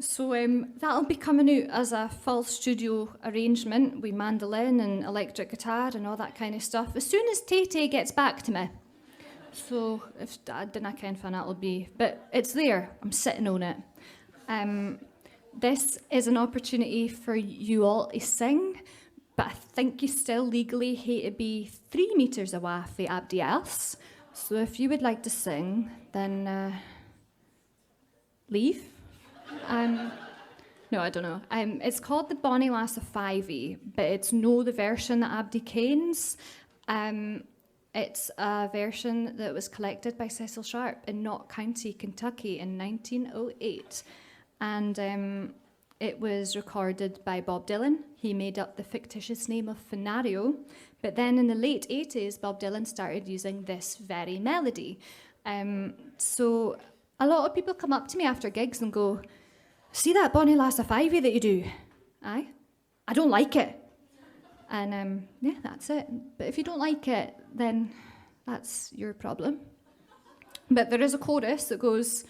So that'll be coming out as a full studio arrangement with mandolin and electric guitar and all that kind of stuff as soon as Tay gets back to me. So if I didn't ken when that'll be, but it's there. I'm sitting on it. This is an opportunity for you all to sing, but I think you still legally hate to be 3 meters away from everybody else. So if you would like to sing, then leave. No, I don't know. It's called the Bonnie Lass of 5e, but it's no the version that Abdi kens. It's a version that was collected by Cecil Sharp in Knott County, Kentucky in 1908. And it was recorded by Bob Dylan. He made up the fictitious name of Fenario. But then in the late 80s, Bob Dylan started using this very melody. So a lot of people come up to me after gigs and go, "See that Bonnie Lass of 5e that you do?" Aye. I don't like it. And yeah, that's it. But if you don't like it, then that's your problem. But there is a chorus that goes,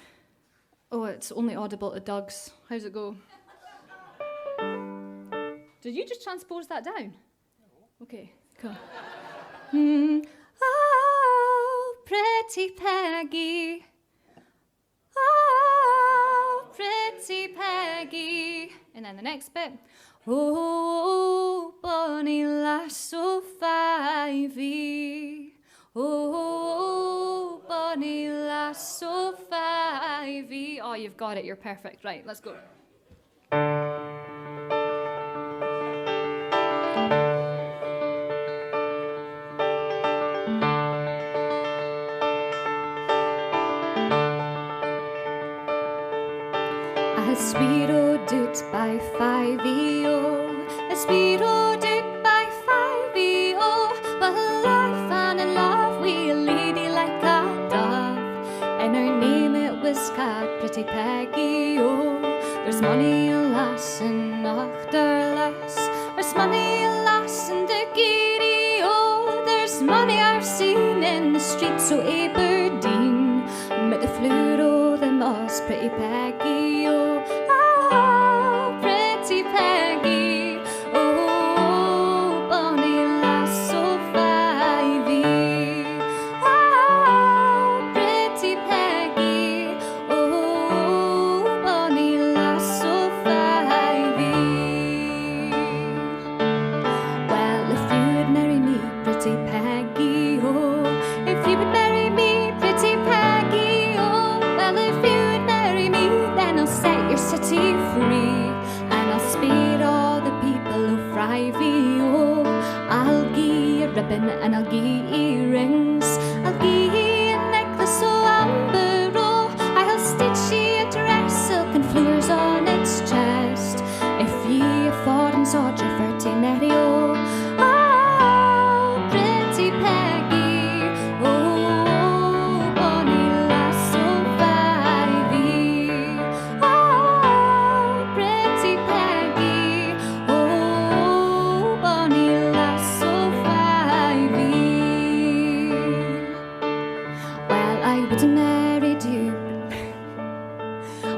oh, it's only audible to Doug's. How's it go? Did you just transpose that down? Okay, cool. Oh, pretty Peggy. Oh, pretty Peggy. And then the next bit. Oh, Bonnie Lass of 5e. Oh, Bonnie Lass of 5e. Oh, you've got it. You're perfect. Right, let's go. A sweet old dude by 5e, oh, a sweet old dude by 5e, oh. Well, I fell in love with a lady like a dove, and her name it was called Pretty Peggy, oh. There's money alas and achterlas, there's money alas in the giddy, oh. There's money I've seen in the streets of Aberdeen, but the flute o' the most Pretty Peggy, oh. Oh, pretty Peggy, oh, Bonnie Lass of 5e. Oh, pretty Peggy, oh, Bonnie Lass of 5e. Well, if you would marry me, pretty Peggy, oh, if you would marry me, pretty Peggy, oh, well, if you would marry me, then I'll set your city free, and I'll spare all the people of 5e, oh. I'll gie you a ribbon and I'll gie you earrings, I'll gie you a necklace of amber, oh. I'll stitch you a dress, silk and flowers on its chest, if ye a foreign soldier for to marry, oh. Oh, pretty Peggy, oh, Bonnie Lass of 5e. Oh, pretty Peggy, oh, Bonnie Lass of 5e. Well, I would have married you.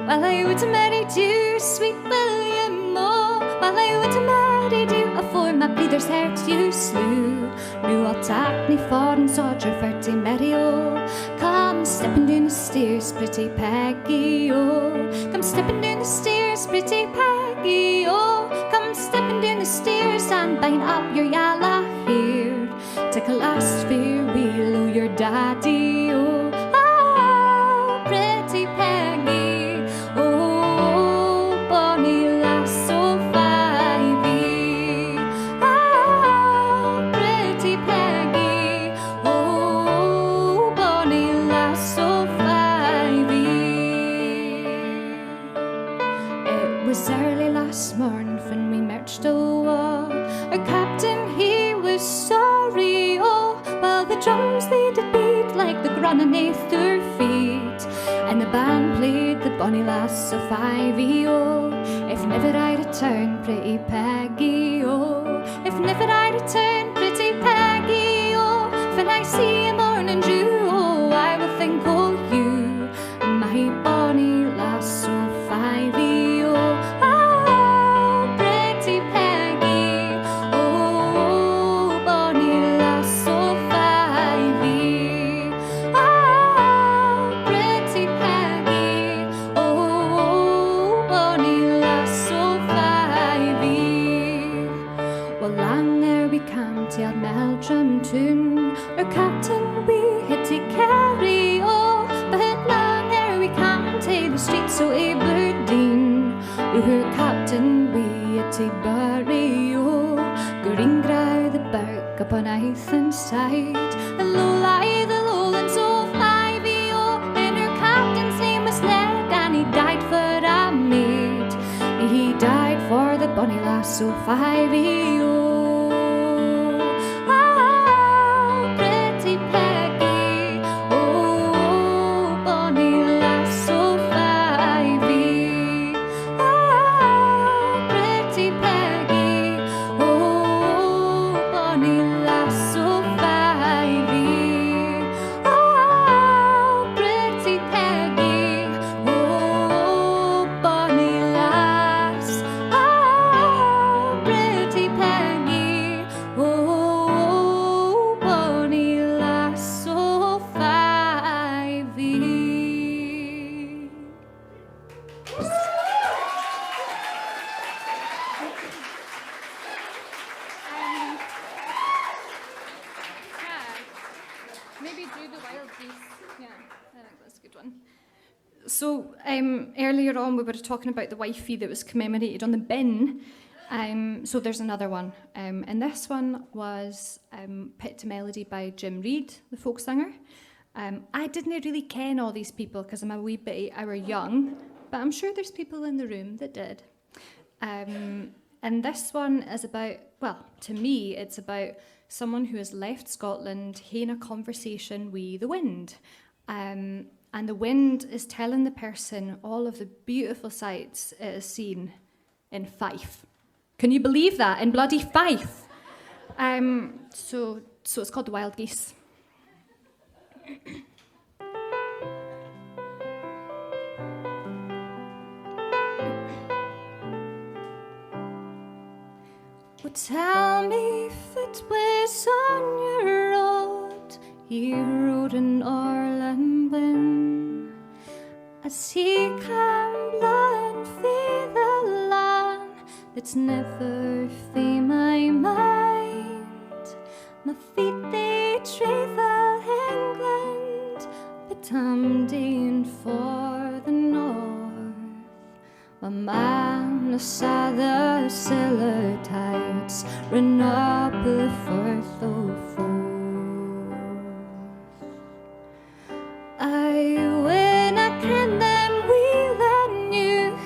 Well, I would have married you, sweet William, oh. Well, I would have married you afore my brother's heart you slew. Now I'll take me foreign soldier for to marry, oh. Come stepping down the stairs, pretty Peggy, oh. Come stepping down the stairs, pretty Peggy, oh. Come stepping down the stairs and bind up your yellow hair. Take a last farewell of your daddy, oh. Oh, pretty Peggy, oh, Bonnie Lass of 5e. Oh, pretty Peggy, oh, Bonnie Lass of 5e. It was early last morning when we marched away. Our captain, he was sorry, oh. Well, the drums, they did beat like the granite their feet, and the band played the Bonnie Lass of 5e, oh. If never I return, pretty Peggy, oh. If never I return, pretty Peggy, oh. When I see a morning dew, oh, I will think of you, my Bonnie Lass of 5e, oh. Ur captain we at a barrio, green grow the berg upon Ethan's side, and low lie the lowlands of Ivy-O, and her captain's name was Ned, and he died for a maid. He died for the bonny lass of Ivy-O. Oh, pretty Peggy, oh, bonny lass of Ivy. Oh, pretty Peggy, oh, bonny lass of Ivy. Oh, pretty Peggy, oh, bonny lass. Oh, pretty Peggy, oh, bonny lass of Ivy. Maybe do the wild geese. Yeah, I think that's a good one. So earlier on we were talking about the wifey that was commemorated on the bin. So there's another one. And this one was put to melody by Jim Reid, the folk singer. I didn't really ken all these people because I'm a wee bit hour young, but I'm sure there's people in the room that did. And this one is about, well, to me, it's about someone who has left Scotland having a conversation with the wind. And the wind is telling the person all of the beautiful sights it has seen in Fife. Can you believe that? In bloody Fife. So it's called The Wild Geese. Well, tell me if it was on your road you rode in Orland when a sea came blowing through the land that's never free my mind. My feet they travel England, but I'm dean for the north. My man saw the sailor tides run up the Firth of Forth. I when I can them wheel and new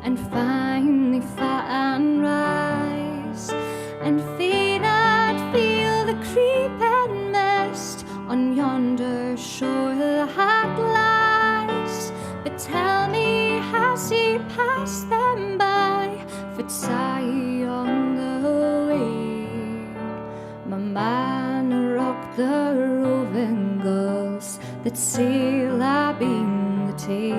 and finally fat and rise and feed and feel the creeping mist on yonder shore that lies. But tell me, has he passed them by? Fitzai on the way. My man rocked the roving gulls that sail abeen the Tay.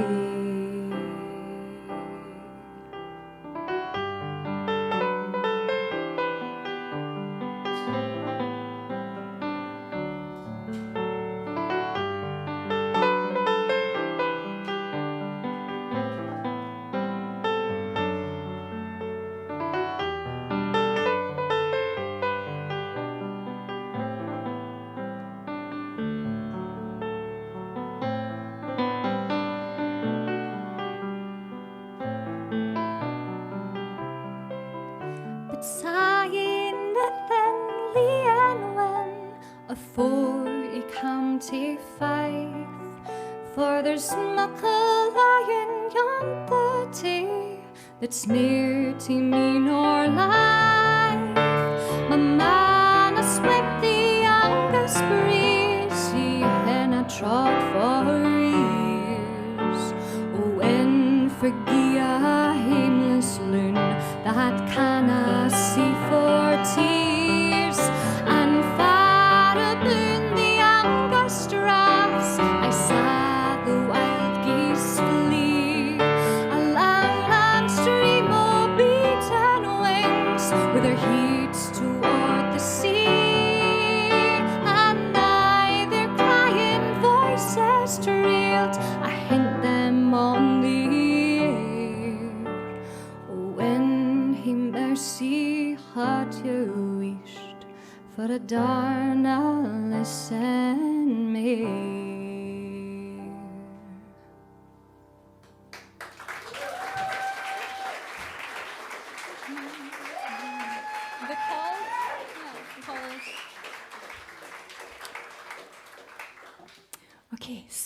But sighing that then Leanne when afore he come to Fife, for there's muckle lying yonder tea that's near to me nor life. My man has swept the youngest breeze, he and I trod for years. Oh, and forgive a aimless loon that canna see for tears, and far aboon the youngest rafts I saw the wild geese flee, a long, long stream of beaten wings with their heads toward the sea, and nigh their crying voices trailed, I hint them on the air. Oh, when he mercy had you wished for a darn listen me.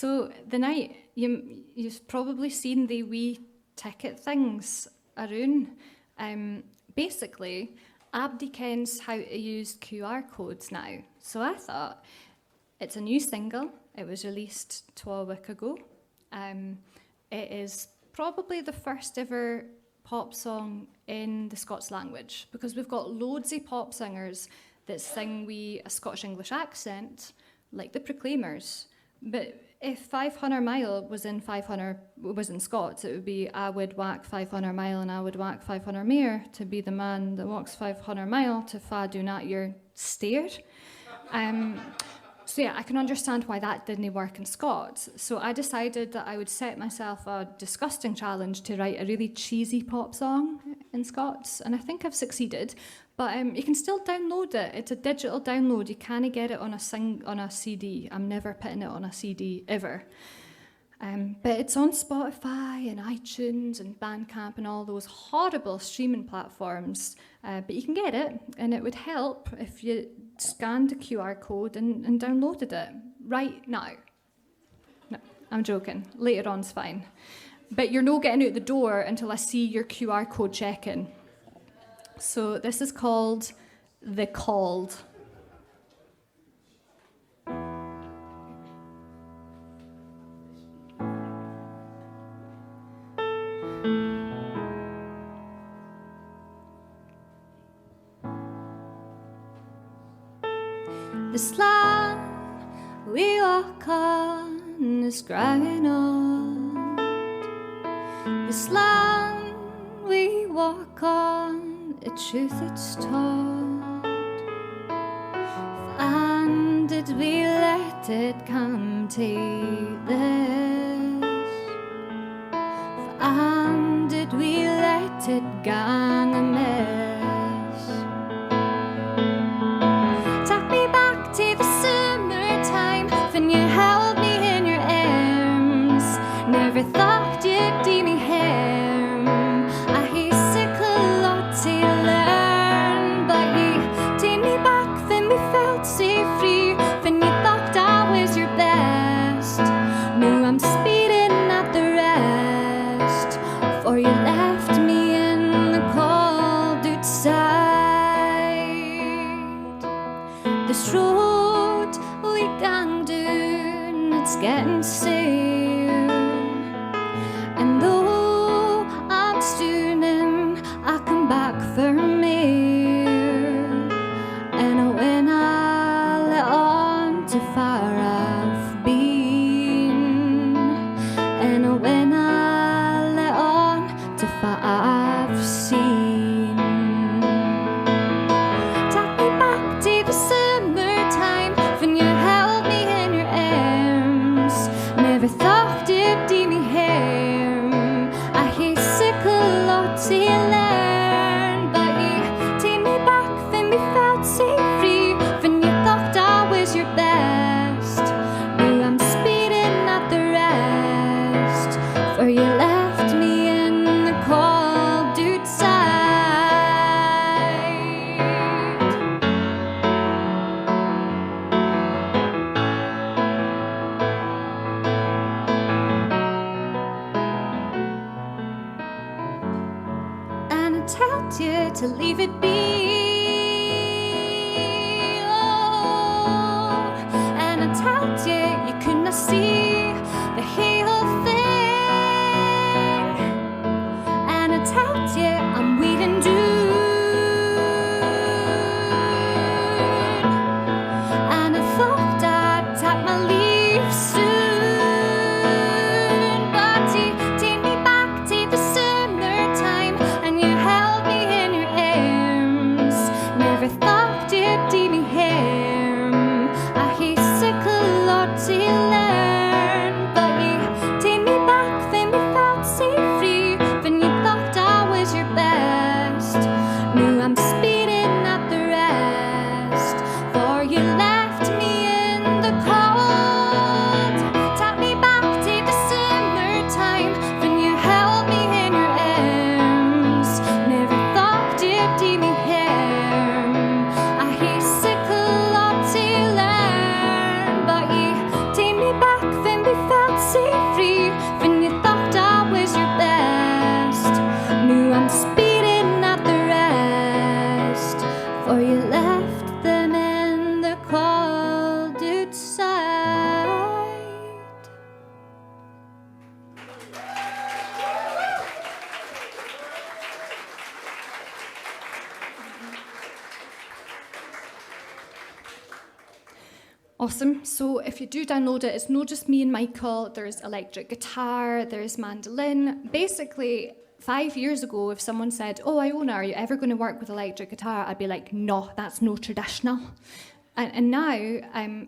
So the night, you've probably seen the wee ticket things around. Basically, Abdi kens how to use QR codes now. So I thought, it's a new single. It was released 12 weeks ago. It is probably the first ever pop song in the Scots language, because we've got loads of pop singers that sing with a Scottish English accent, like the Proclaimers. But if 500 Mile was in Scots, it would be I would walk 500 mile and I would walk 500 mere to be the man that walks 500 mile to fa do not your stare. So yeah, I can understand why that didn't work in Scots. So I decided that I would set myself a disgusting challenge to write a really cheesy pop song in Scots, and I think I've succeeded. But you can still download it. It's a digital download. You can't get it on a CD. I'm never putting it on a CD ever. But it's on Spotify and iTunes and Bandcamp and all those horrible streaming platforms. But you can get it, and it would help if you scanned the QR code and downloaded it right now. No, I'm joking. Later on's fine. But you're not getting out the door until I see your QR code check-in. So this is called The Called. This land we walk on is growing old. This land we walk on, a truth it's told. And did we let it come to this? And did we let it gang amiss? Take me back to the summertime when you held me in your arms. Never thought you'd do me harm. I hate sick a lot to learn, but you take me back when we felt so free, when you thought I was your best. Now I'm speeding at the rest, for you left me in the cold outside. This road we gang down, it's getting stale. And though I'm stooning, I come back for me. And when I let on to far I've been, and when I let on to far I've seen, take me back to the summertime when you held me in your arms. Never thought you'd do me harm. I hate sick a lot to learn, but you take me back when we felt so free, when you thought I was your best. Now I'm speeding at the rest, for you left me in the cold outside. And I told you to leave it be. Oh, and I told you you could not see the whole thing. And I told you I'm waiting due. And I thought I'd take my leave soon, but you take me back to the summertime, and you held me in your arms. Never thought you'd do me harm. I hate sick a lot to learn, but you take me back when we felt so free, when you thought I was your best. Awesome. So if you do download it, it's not just me and Michael. There's electric guitar, there's mandolin. Basically, 5 years ago, if someone said, "Oh, Iona, are you ever going to work with electric guitar?" I'd be like, "No, that's no traditional." And now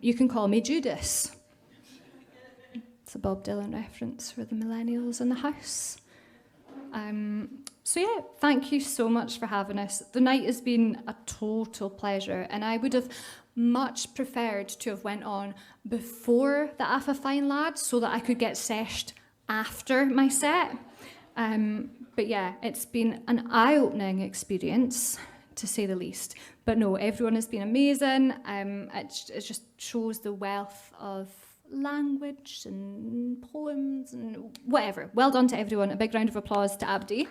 you can call me Judas. It's a Bob Dylan reference for the millennials in the house. So yeah, thank you so much for having us. The night has been a total pleasure, and I would have much preferred to have went on before the Afa Fine Lads so that I could get seshed after my set. But yeah, it's been an eye-opening experience, to say the least. But no, everyone has been amazing. It just shows the wealth of language and poems and whatever. Well done to everyone. A big round of applause to Abdi.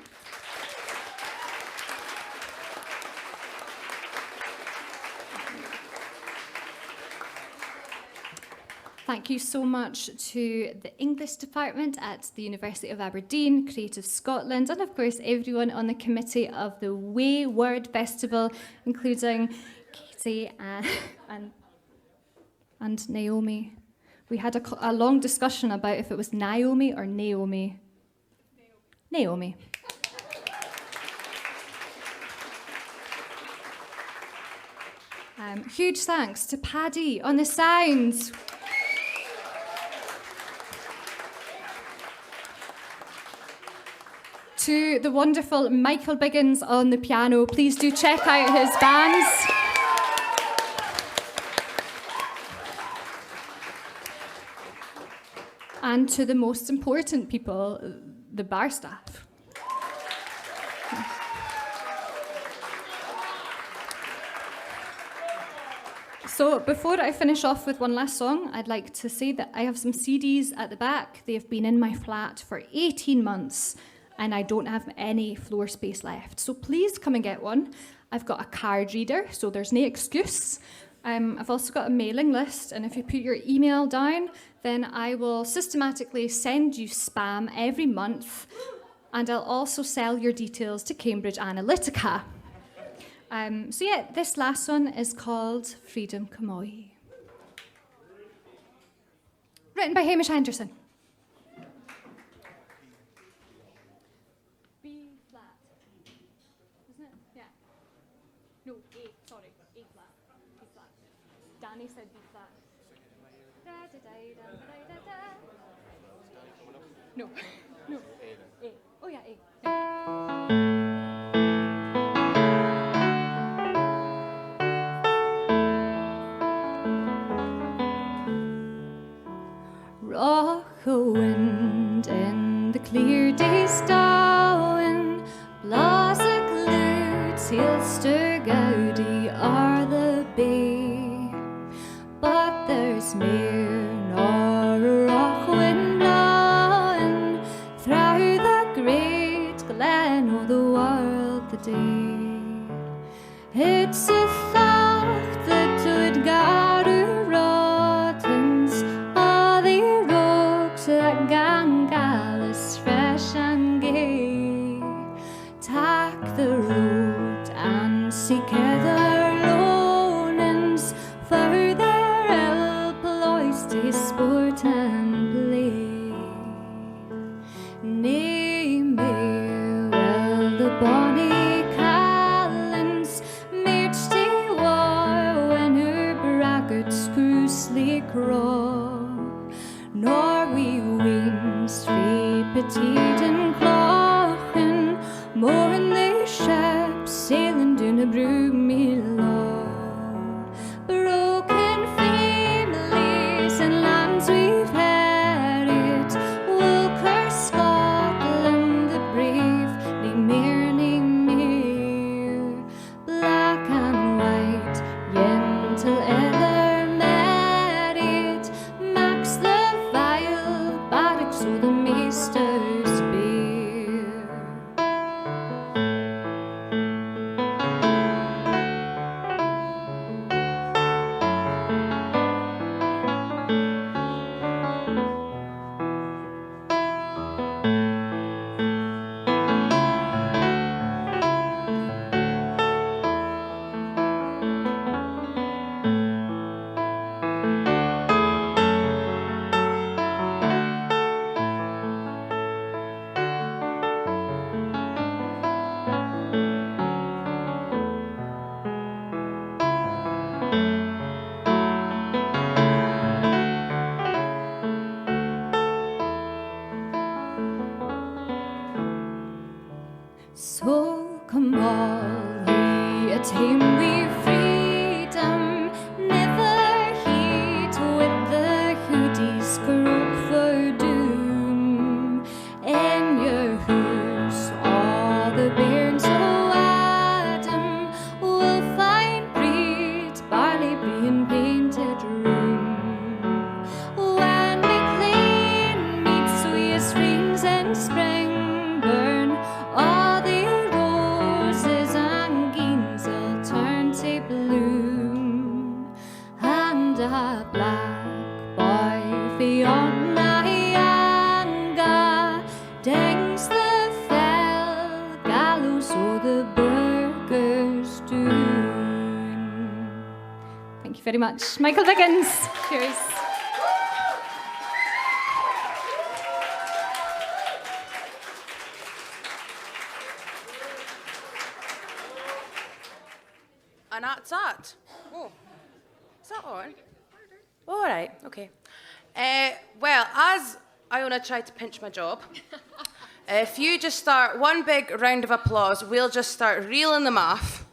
Thank you so much to the English department at the University of Aberdeen, Creative Scotland, and of course everyone on the committee of the Wayward Festival, including Katie and Naomi. We had a long discussion about if it was Naomi or Naomi. Naomi. Huge thanks to Paddy on the sound. To the wonderful Michael Biggins on the piano. Please do check out his bands. And to the most important people, the bar staff. So before I finish off with one last song, I'd like to say that I have some CDs at the back. They have been in my flat for 18 months. And I don't have any floor space left. So please come and get one. I've got a card reader, so there's no excuse. I've also got a mailing list, and if you put your email down, then I will systematically send you spam every month, and I'll also sell your details to Cambridge Analytica. So yeah, this last one is called Freedom Kamoi. Written by Hamish Henderson. No, A, sorry, A flat. B flat. Danny said B flat. Da, da, da, da, da, da, da. No, no. A. Oh yeah, A. Rock a wind in the clear day's dawn, blas a glue till stir Gaudi are the bay, but there's mere nor a rock wind blowing through the great glen o' the world the day. It's a thought that would gather rottens all the rocks that gang gallus fresh and gay. Tak the road and seek other lonings for their help loys to sport and play. Nay, may well the bonny Callans march to war when her braggarts grew sleek raw, nor we winds frae petite and clochen more in the ships sailing down a broomy law. Broken families and lands we've harried will curse Scotland the brave, nae mere, nae mere. Black and white, yen till ever married, max the vile barracks o' the maesters bear. come all ye attain we freedom, never heed with the hoodies croak for doom. In your house all the bairns o' Adam will find breed, barley being painted room. When we clean meats with rings and spring burn, all the roses and geens will turn to bloom. And a black boy beyond Nyanga dings the fell gallows o' the burgers doon. Thank you very much. Michael Dickens. Cheers. And that's that. Oh, is that on? All right, okay. Well, as Iona tried to pinch my job, if you just start one big round of applause, we'll just start reeling them off,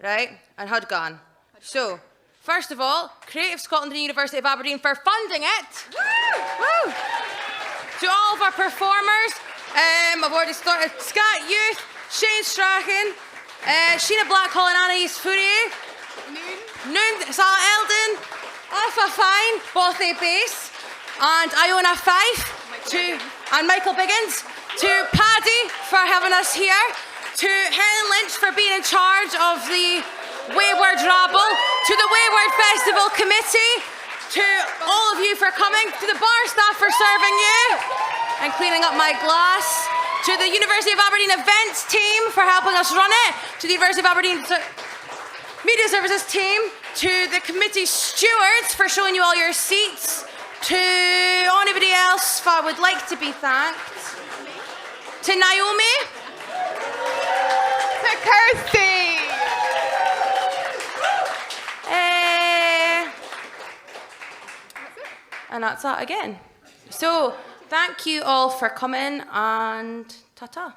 right? And had gone. So, first of all, Creative Scotland and University of Aberdeen for funding it. Woo! Woo! To all of our performers, I've already started Scat Youth, Shane Strachan, Sheena Blackhall and Anais Fourier, Noon, Salah Eldon, Alpha Fine, Bothy Bass, and Iona Fife, and Michael Biggins, to Paddy for having us here, to Helen Lynch for being in charge of the Wayward Rabble, to the Wayward Festival Committee, to all of you for coming, to the bar staff for serving you and cleaning up my glass, to the University of Aberdeen events team for helping us run it, to the University of Aberdeen Media Services team, to the committee stewards for showing you all your seats, to anybody else I would like to be thanked, to Naomi, to Kirsty, and that's that again. So, thank you all for coming, and ta-ta.